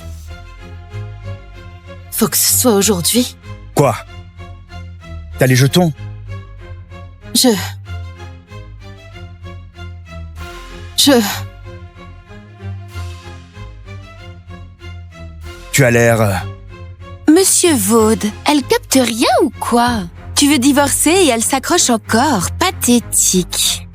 Speaker 5: Faut que ce soit aujourd'hui.
Speaker 2: Quoi? T'as les jetons? Tu as l'air...
Speaker 9: Monsieur Vaude, elle capte rien ou quoi? Tu veux divorcer et elle s'accroche encore. Pathétique.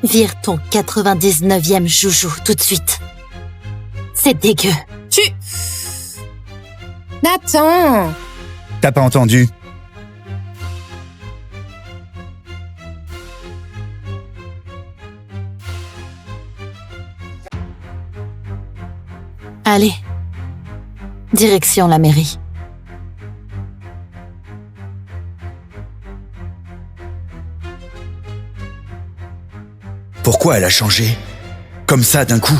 Speaker 1: Vire ton 99e joujou tout de suite. C'est dégueu.
Speaker 9: Nathan!
Speaker 2: T'as pas entendu?
Speaker 1: Allez. Direction la mairie.
Speaker 2: Pourquoi elle a changé? Comme ça, d'un coup?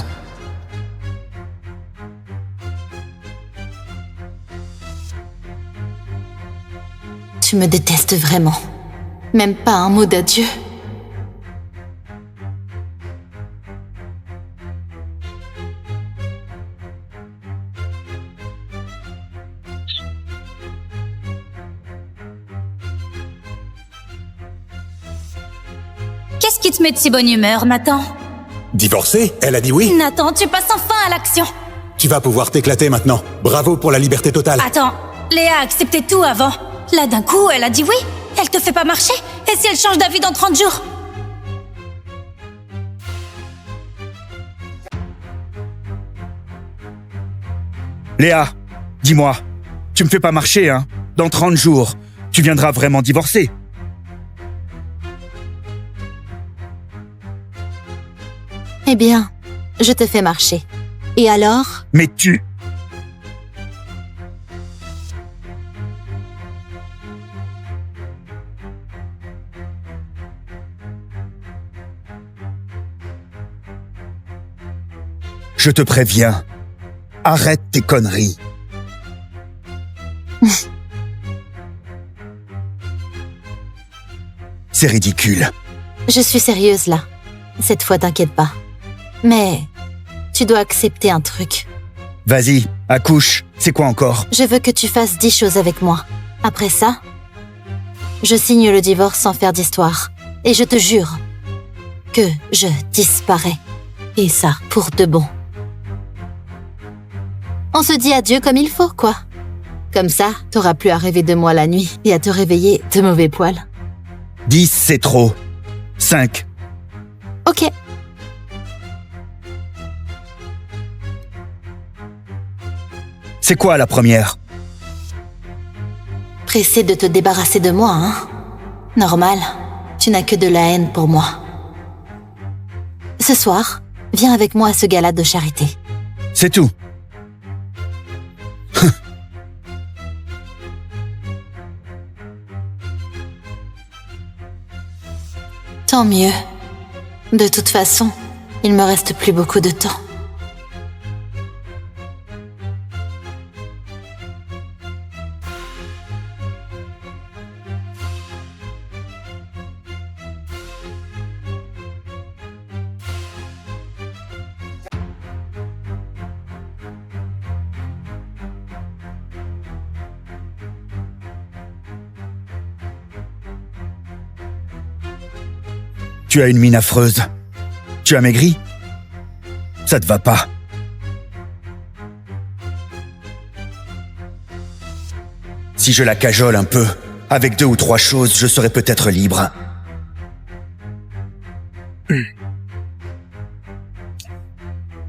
Speaker 5: Tu me détestes vraiment. Même pas un mot d'adieu.
Speaker 10: Qu'est-ce qui te met de si bonne humeur, Nathan?
Speaker 7: Divorcé? Elle a dit oui?
Speaker 10: Nathan, tu passes enfin à l'action.
Speaker 7: Tu vas pouvoir t'éclater maintenant. Bravo pour la liberté totale.
Speaker 10: Attends, Léa a accepté tout avant. Là, d'un coup, elle a dit oui. Elle te fait pas marcher. Et si elle change d'avis dans 30 jours?
Speaker 2: Léa, dis-moi, tu me fais pas marcher, hein? Dans 30 jours, tu viendras vraiment divorcer.
Speaker 1: Eh bien, je te fais marcher. Et alors?
Speaker 2: Mais tu... Je te préviens, arrête tes conneries. C'est ridicule.
Speaker 1: Je suis sérieuse là. Cette fois, t'inquiète pas. Mais tu dois accepter un truc.
Speaker 2: Vas-y, accouche. C'est quoi encore?
Speaker 1: Je veux que tu fasses 10 choses avec moi. Après ça, je signe le divorce sans faire d'histoire. Et je te jure que je disparais. Et ça, pour de bon. On se dit adieu comme il faut, quoi. Comme ça, t'auras plus à rêver de moi la nuit et à te réveiller de mauvais poils.
Speaker 2: 10, c'est trop. 5.
Speaker 1: Ok.
Speaker 2: C'est quoi la première?
Speaker 1: Pressé de te débarrasser de moi, hein? Normal, tu n'as que de la haine pour moi. Ce soir, viens avec moi à ce gala de charité.
Speaker 2: C'est tout.
Speaker 1: Tant mieux. De toute façon, il me reste plus beaucoup de temps.
Speaker 2: Tu as une mine affreuse. Tu as maigri? Ça te va pas. Si je la cajole un peu, avec 2 ou 3 choses, je serai peut-être libre.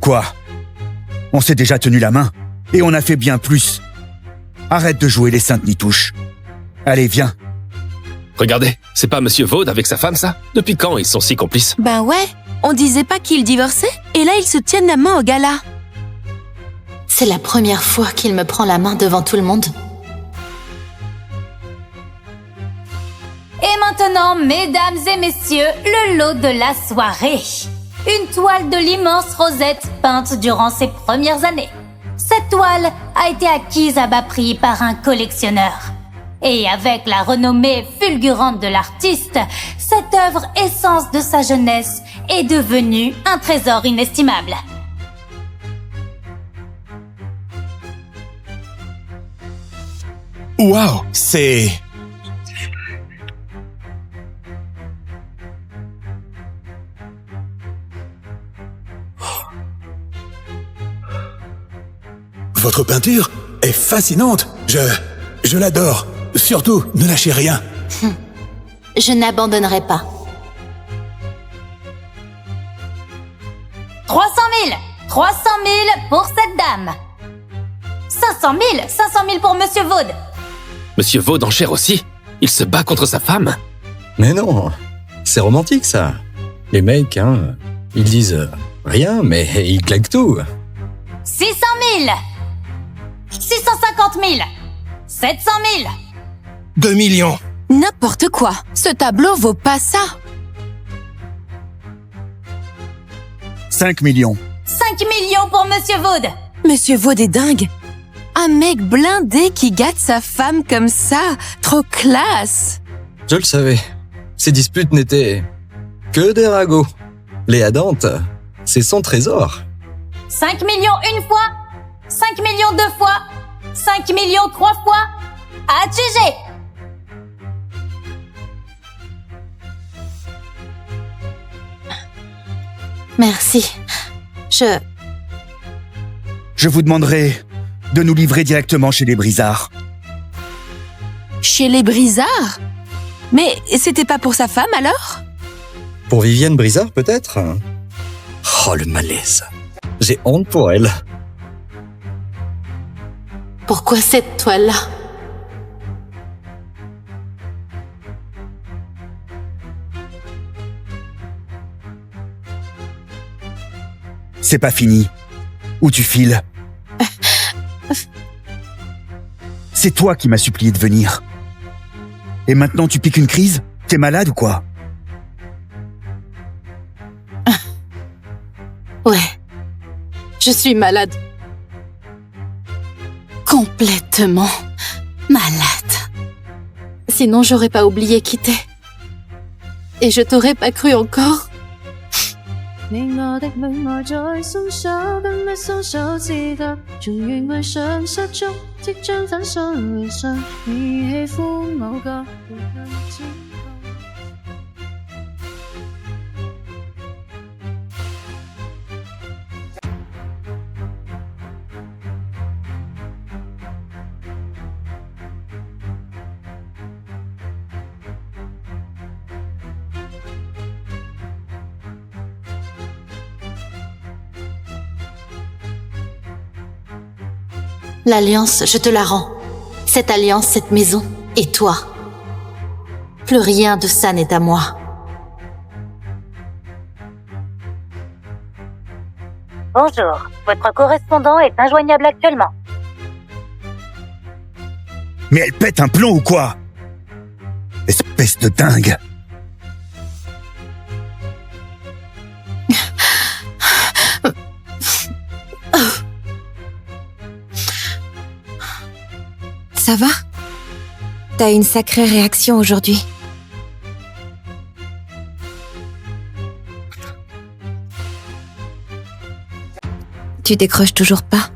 Speaker 2: Quoi? On s'est déjà tenu la main, et on a fait bien plus. Arrête de jouer les saintes nitouches. Allez, viens.
Speaker 11: Regardez, c'est pas Monsieur Vaud avec sa femme, ça? Depuis quand ils sont si complices?
Speaker 9: Ben ouais, on disait pas qu'ils divorçaient, et là ils se tiennent la main au gala.
Speaker 1: C'est la première fois qu'il me prend la main devant tout le monde.
Speaker 10: Et maintenant, mesdames et messieurs, le lot de la soirée. Une toile de l'immense Rosette peinte durant ses premières années. Cette toile a été acquise à bas prix par un collectionneur. Et avec la renommée fulgurante de l'artiste, cette œuvre essence de sa jeunesse est devenue un trésor inestimable.
Speaker 6: Waouh, c'est...
Speaker 7: Votre peinture est fascinante. Je l'adore. Surtout, ne lâchez rien.
Speaker 1: Je n'abandonnerai pas.
Speaker 10: 300 000 300 000 pour cette dame. 500 000 500 000 pour Monsieur Vaud.
Speaker 11: Monsieur Vaud enchère aussi? Il se bat contre sa femme?
Speaker 12: Mais non, c'est romantique ça. Les mecs, hein, ils disent rien, mais ils claquent tout.
Speaker 10: 600 000 650 000 700 000
Speaker 3: 2 millions.
Speaker 9: N'importe quoi. Ce tableau vaut pas ça.
Speaker 2: 5 millions.
Speaker 10: 5 millions pour Monsieur Vaud.
Speaker 9: Monsieur Vaud est dingue. Un mec blindé qui gâte sa femme comme ça. Trop classe.
Speaker 12: Je le savais. Ces disputes n'étaient que des ragots. Léa Dante, c'est son trésor.
Speaker 10: 5 millions une fois, 5 millions deux fois, 5 millions trois fois. À juger.
Speaker 1: Merci.
Speaker 2: Je vous demanderai de nous livrer directement chez les Brizards.
Speaker 9: Chez les Brizards? Mais c'était pas pour sa femme alors?
Speaker 12: Pour Vivienne Brizard, peut-être? Oh, le malaise. J'ai honte pour elle.
Speaker 5: Pourquoi cette toile-là?
Speaker 2: C'est pas fini. Où tu files? C'est toi qui m'as supplié de venir. Et maintenant tu piques une crise? T'es malade ou quoi?
Speaker 5: Ouais. Je suis malade. Complètement malade. Sinon, j'aurais pas oublié qui t'es. Et je t'aurais pas cru encore.
Speaker 8: 你我的戀愛在鬆手，跟一雙手指甲，從原位上失蹤，即將粉碎回信。你喜歡某個回向之後。
Speaker 5: L'alliance, je te la rends. Cette alliance, cette maison, et toi. Plus rien de ça n'est à moi.
Speaker 13: Bonjour, votre correspondant est injoignable actuellement.
Speaker 2: Mais elle pète un plomb ou quoi? Espèce de dingue.
Speaker 4: Ça va? T'as une sacrée réaction aujourd'hui. Tu décroches toujours pas?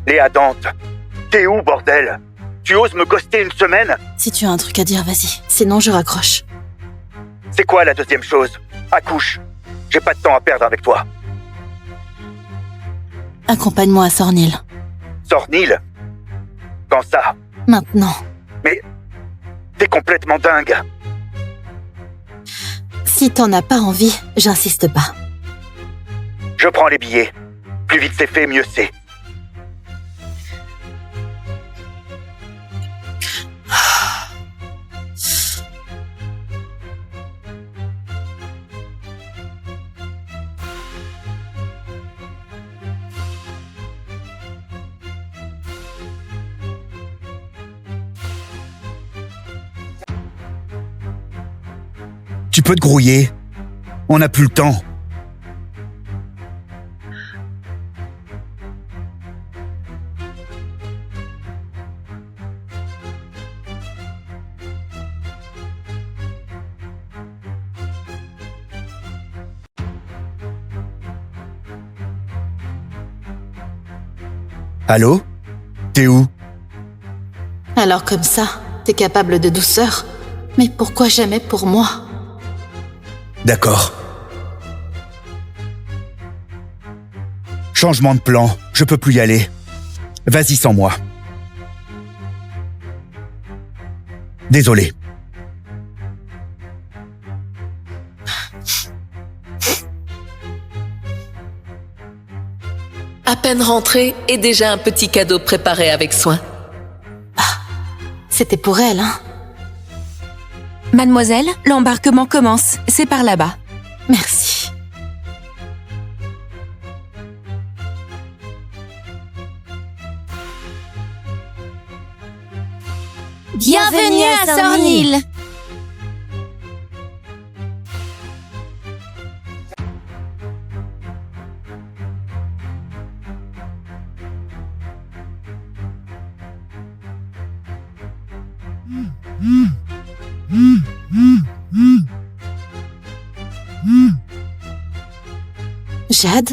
Speaker 2: Léa Dante, t'es où, bordel? Tu oses me ghoster une semaine?
Speaker 5: Si tu as un truc à dire, vas-y. Sinon, je raccroche.
Speaker 2: C'est quoi la deuxième chose? Accouche. J'ai pas de temps à perdre avec toi.
Speaker 5: Accompagne-moi à Sornil.
Speaker 2: Sornil? Quand ça?
Speaker 5: Maintenant.
Speaker 2: Mais t'es complètement dingue.
Speaker 5: Si t'en as pas envie, j'insiste pas.
Speaker 2: Je prends les billets. Plus vite c'est fait, mieux c'est. Tu peux te grouiller. On n'a plus le temps. Allô? T'es où?
Speaker 5: Alors comme ça, t'es capable de douceur. Mais pourquoi jamais pour moi?
Speaker 2: D'accord. Changement de plan, je peux plus y aller. Vas-y sans moi. Désolé.
Speaker 14: À peine rentré et déjà un petit cadeau préparé avec soin.
Speaker 5: C'était pour elle, hein?
Speaker 9: Mademoiselle, l'embarquement commence. C'est par là-bas.
Speaker 5: Merci.
Speaker 4: Bienvenue à Sornil.
Speaker 5: Jade?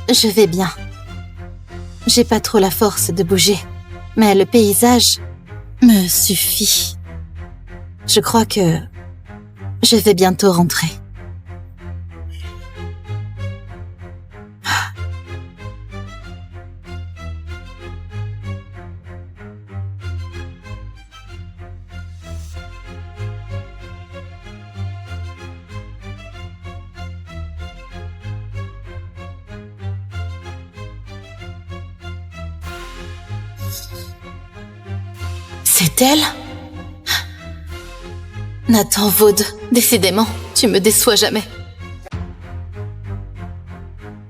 Speaker 5: Je vais bien. J'ai pas trop la force de bouger, mais le paysage me suffit. Je crois que Je vais bientôt rentrer. C'est elle? Nathan Vaude, décidément, tu me déçois jamais.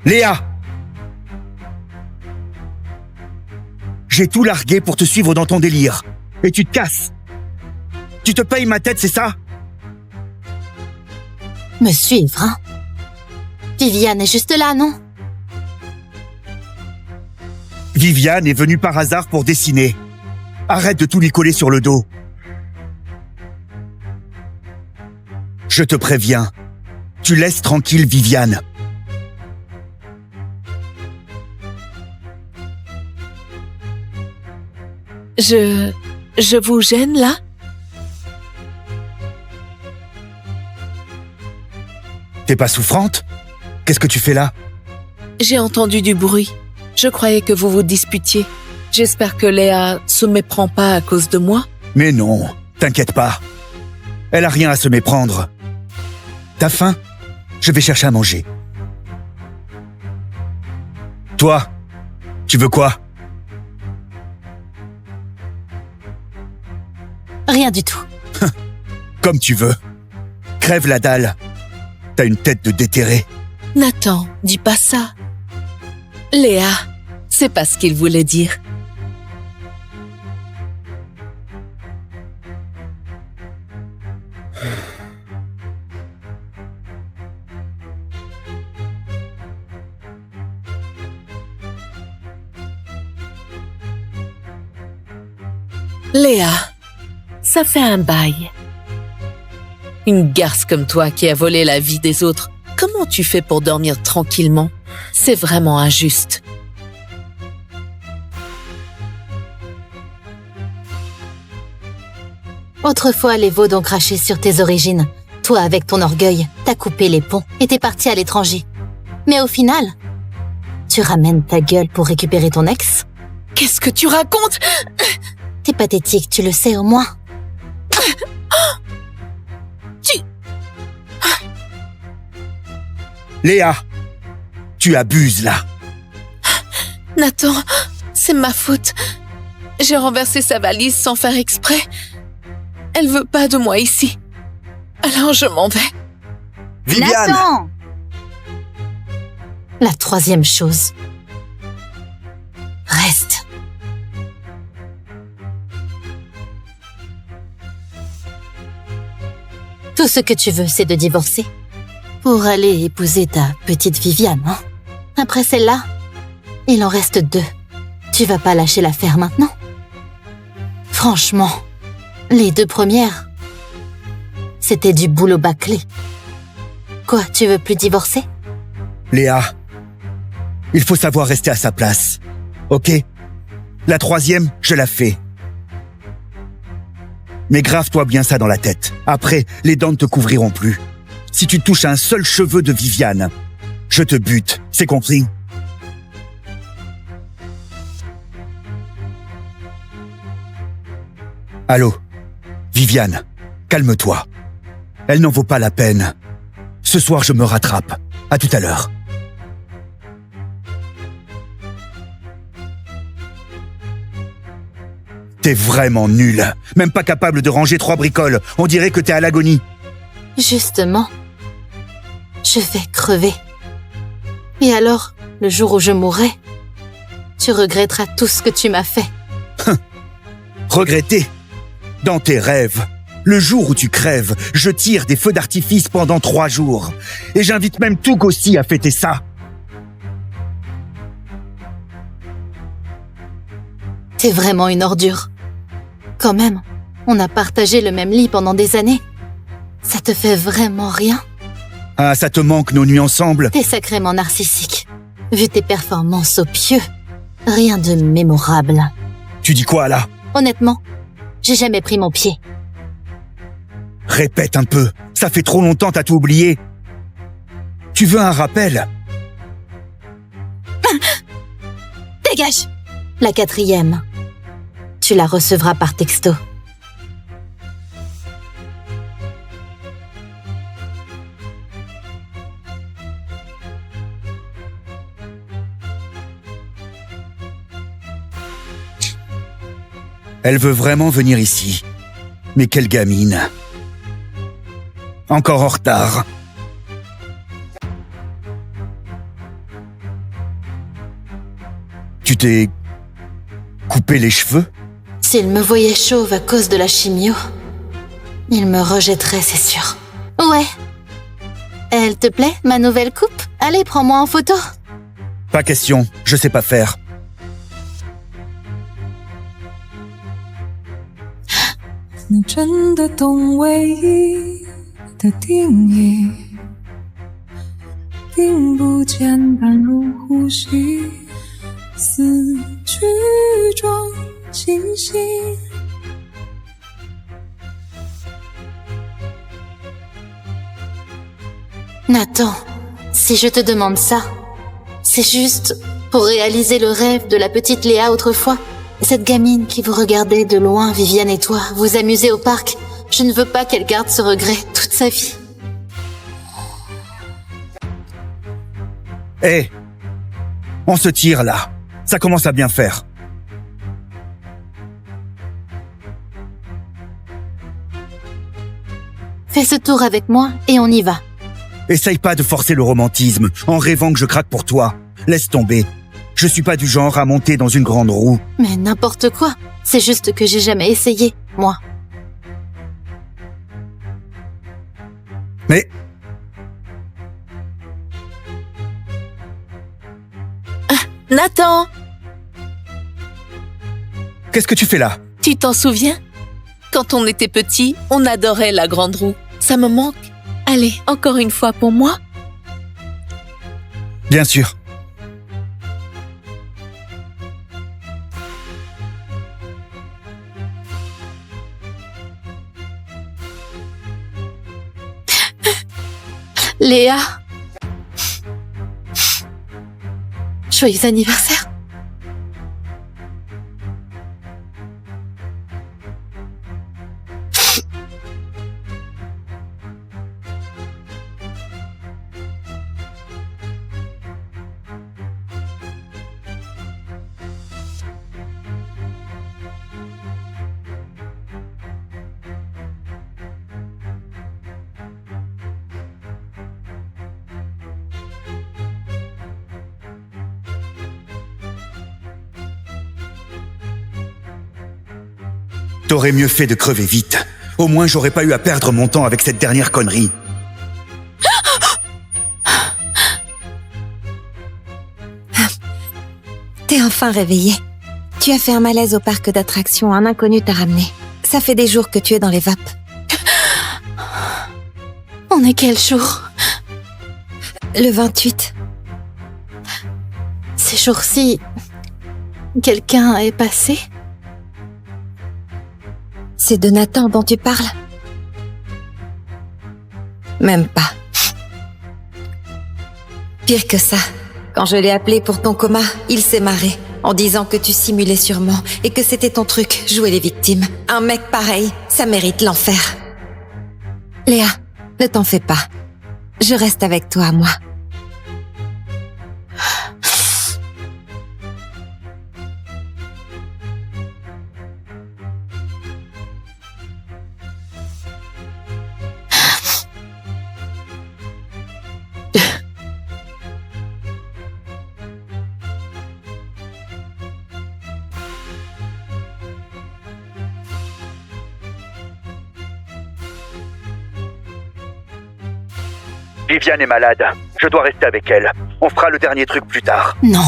Speaker 2: Léa! J'ai tout largué pour te suivre dans ton délire. Et tu te casses. Tu te payes ma tête, c'est ça?
Speaker 5: Me suivre, hein? Viviane est juste là, non?
Speaker 2: Viviane est venue par hasard pour dessiner. Arrête de tout lui coller sur le dos. Je te préviens, tu laisses tranquille Viviane.
Speaker 14: Je vous gêne là?
Speaker 2: T'es pas souffrante? Qu'est-ce que tu fais là?
Speaker 14: J'ai entendu du bruit. Je croyais que vous vous disputiez. J'espère que Léa se méprend pas à cause de moi.
Speaker 2: Mais non, t'inquiète pas. Elle a rien à se méprendre. T'as faim? Je vais chercher à manger. Toi, tu veux quoi?
Speaker 5: Rien du tout.
Speaker 2: Comme tu veux. Crève la dalle. T'as une tête de déterré.
Speaker 14: Nathan, dis pas ça. Léa, c'est pas ce qu'il voulait dire. Léa, ça fait un bail. Une garce comme toi qui a volé la vie des autres, comment tu fais pour dormir tranquillement? C'est vraiment injuste.
Speaker 5: Autrefois, les Vaudes ont craché sur tes origines. Toi, avec ton orgueil, t'as coupé les ponts et t'es parti à l'étranger. Mais au final, tu ramènes ta gueule pour récupérer ton ex?
Speaker 14: Qu'est-ce que tu racontes?
Speaker 5: T'es pathétique, tu le sais au moins.
Speaker 2: Léa, tu abuses là.
Speaker 14: Nathan, c'est ma faute. J'ai renversé sa valise sans faire exprès. Elle veut pas de moi ici. Alors je m'en vais.
Speaker 2: Viviane!
Speaker 1: Nathan!
Speaker 5: La troisième chose. Reste. Tout ce que tu veux, c'est de divorcer. Pour aller épouser ta petite Viviane, hein? Après celle-là, il en reste 2. Tu vas pas lâcher l'affaire maintenant? Franchement, les 2 premières, c'était du boulot bâclé. Quoi, tu veux plus divorcer?
Speaker 2: Léa, il faut savoir rester à sa place, ok? La 3e, je la fais. Mais grave-toi bien ça dans la tête. Après, les dents ne te couvriront plus. Si tu touches un seul cheveu de Viviane, je te bute, c'est compris? Allô, Viviane, calme-toi. Elle n'en vaut pas la peine. Ce soir, je me rattrape. À tout à l'heure. T'es vraiment nul. Même pas capable de ranger 3 bricoles. On dirait que t'es à l'agonie.
Speaker 5: Justement, je vais crever. Et alors, le jour où je mourrai, tu regretteras tout ce que tu m'as fait.
Speaker 2: Regretter? Dans tes rêves. Le jour où tu crèves, je tire des feux d'artifice pendant 3 jours. Et j'invite même Touk aussi à fêter ça.
Speaker 5: T'es vraiment une ordure. Quand même, on a partagé le même lit pendant des années. Ça te fait vraiment rien?
Speaker 2: Ah, ça te manque nos nuits ensemble?
Speaker 5: T'es sacrément narcissique. Vu tes performances au pieu, rien de mémorable.
Speaker 2: Tu dis quoi là?
Speaker 5: Honnêtement, j'ai jamais pris mon pied.
Speaker 2: Répète un peu, ça fait trop longtemps, t'as tout oublié. Tu veux un rappel?
Speaker 1: Dégage! La 4e. Tu la recevras par texto.
Speaker 2: Elle veut vraiment venir ici. Mais quelle gamine. Encore en retard. Tu t'es coupé les cheveux?
Speaker 1: S'il me voyait chauve à cause de la chimio, il me rejetterait, c'est sûr. Ouais. Elle te plaît, ma nouvelle coupe? Allez, prends-moi en photo.
Speaker 2: Pas question, je sais pas faire.
Speaker 8: 你真的懂唯一的定义，并不简单如呼吸，思绪中清晰。
Speaker 1: Nathan, si je te demande ça, c'est juste pour réaliser le rêve de la petite Léa autrefois. Cette gamine qui vous regardait de loin, Viviane et toi, vous amuser au parc. Je ne veux pas qu'elle garde ce regret toute sa vie.
Speaker 2: Hé, on se tire là. Ça commence à bien faire.
Speaker 1: Fais ce tour avec moi et on y va.
Speaker 2: Essaye pas de forcer le romantisme en rêvant que je craque pour toi. Laisse tomber. Je suis pas du genre à monter dans une grande roue.
Speaker 1: Mais n'importe quoi. C'est juste que j'ai jamais essayé, moi.
Speaker 2: Mais...
Speaker 14: Nathan!
Speaker 2: Qu'est-ce que tu fais là?
Speaker 14: Tu t'en souviens? Quand on était petit, on adorait la grande roue. Ça me manque. Allez, encore une fois pour moi?
Speaker 2: Bien sûr.
Speaker 1: Léa. Joyeux anniversaire.
Speaker 2: T'aurais mieux fait de crever vite. Au moins, j'aurais pas eu à perdre mon temps avec cette dernière connerie.
Speaker 4: T'es enfin réveillé. Tu as fait un malaise au parc d'attractions, un inconnu t'a ramené. Ça fait des jours que tu es dans les vapes.
Speaker 1: On est quel jour?
Speaker 4: Le 28.
Speaker 1: Ces jours-ci, quelqu'un est passé?
Speaker 4: C'est de Nathan dont tu parles? Même pas. Pire que ça, quand je l'ai appelé pour ton coma, il s'est marré en disant que tu simulais sûrement et que c'était ton truc, jouer les victimes. Un mec pareil, ça mérite l'enfer. Léa, ne t'en fais pas. Je reste avec toi, moi.
Speaker 2: Viviane est malade. Je dois rester avec elle. On fera le dernier truc plus tard.
Speaker 1: Non.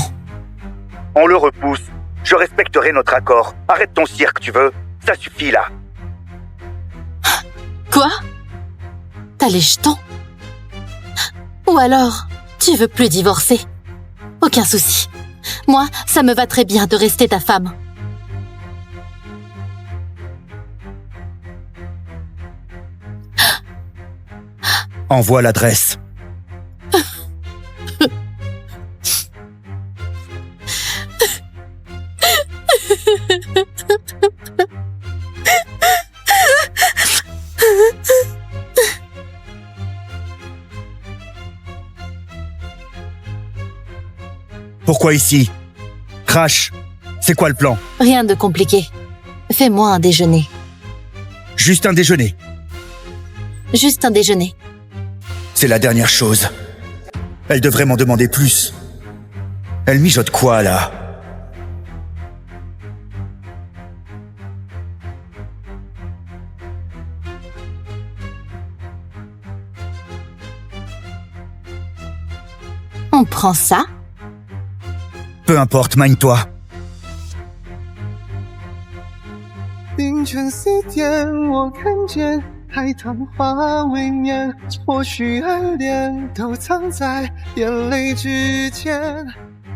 Speaker 2: On le repousse. Je respecterai notre accord. Arrête ton cirque, tu veux? Ça suffit, là.
Speaker 1: Quoi? T'as les jetons? Ou alors, tu veux plus divorcer? Aucun souci. Moi, ça me va très bien de rester ta femme.
Speaker 2: Envoie l'adresse. Pourquoi ici? Crash, c'est quoi le plan?
Speaker 5: Rien de compliqué. Fais-moi un déjeuner.
Speaker 2: Juste un déjeuner.
Speaker 5: Juste un déjeuner.
Speaker 2: C'est la dernière chose. Elle devrait m'en demander plus. Elle mijote quoi, là?
Speaker 5: On prend ça?
Speaker 2: Peu importe, mine-toi.
Speaker 15: 凌晨4点，我看见海棠花未眠，或许暗恋都藏在眼泪之间。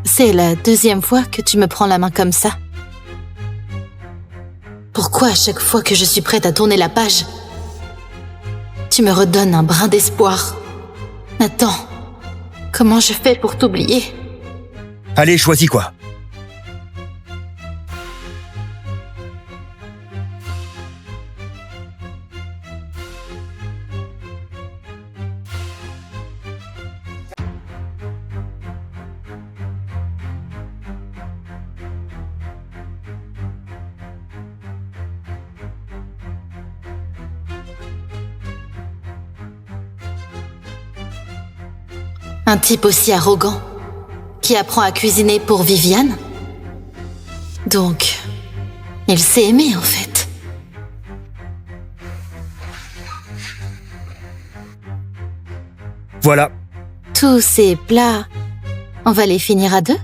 Speaker 5: C'est la deuxième fois que tu me prends la main comme ça. Pourquoi à chaque fois que je suis prête à tourner la page, tu me redonnes un brin d'espoir? Nathan, comment je fais pour t'oublier?
Speaker 2: Allez, choisis quoi?
Speaker 5: Un type aussi arrogant qui apprend à cuisiner pour Viviane? Donc, il s'est aimé en fait.
Speaker 2: Voilà.
Speaker 5: Tous ces plats, on va les finir à deux?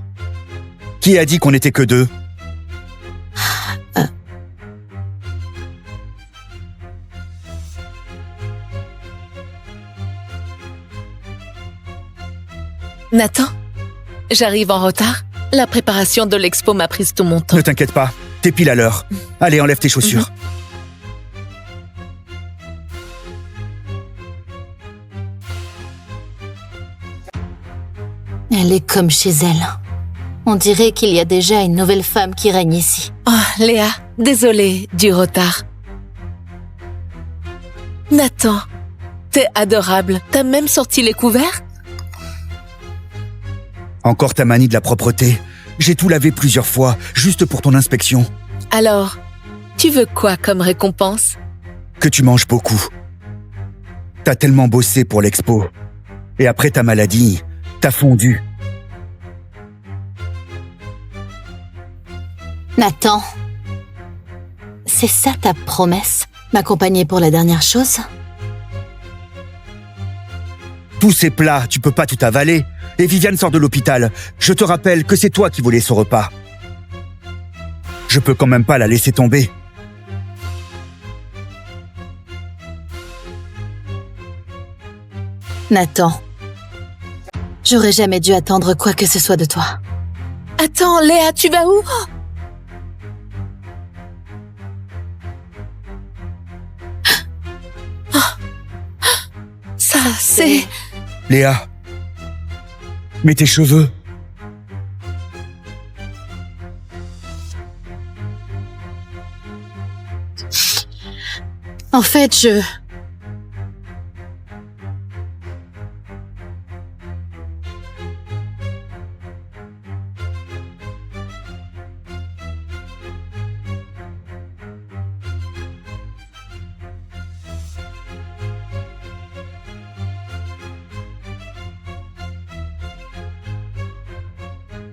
Speaker 2: Qui a dit qu'on n'était que deux?
Speaker 14: Nathan, j'arrive en retard. La préparation de l'expo m'a pris tout mon temps.
Speaker 2: Ne t'inquiète pas, t'es pile à l'heure. Allez, enlève tes chaussures.
Speaker 5: Elle est comme chez elle. On dirait qu'il y a déjà une nouvelle femme qui règne ici.
Speaker 14: Oh, Léa, désolée du retard. Nathan, t'es adorable. T'as même sorti les couverts?
Speaker 2: Encore ta manie de la propreté. J'ai tout lavé plusieurs fois, juste pour ton inspection.
Speaker 14: Alors, tu veux quoi comme récompense?
Speaker 2: Que tu manges beaucoup. T'as tellement bossé pour l'expo. Et après ta maladie, t'as fondu.
Speaker 5: Nathan, c'est ça ta promesse? M'accompagner pour la dernière chose?
Speaker 2: Tous ces plats, tu peux pas tout avaler. Et Viviane sort de l'hôpital. Je te rappelle que c'est toi qui volais son repas. Je peux quand même pas la laisser tomber.
Speaker 5: Nathan, j'aurais jamais dû attendre quoi que ce soit de toi.
Speaker 14: Attends, Léa, tu vas où? Ça, c'est...
Speaker 2: Léa, mets tes cheveux.
Speaker 5: En fait,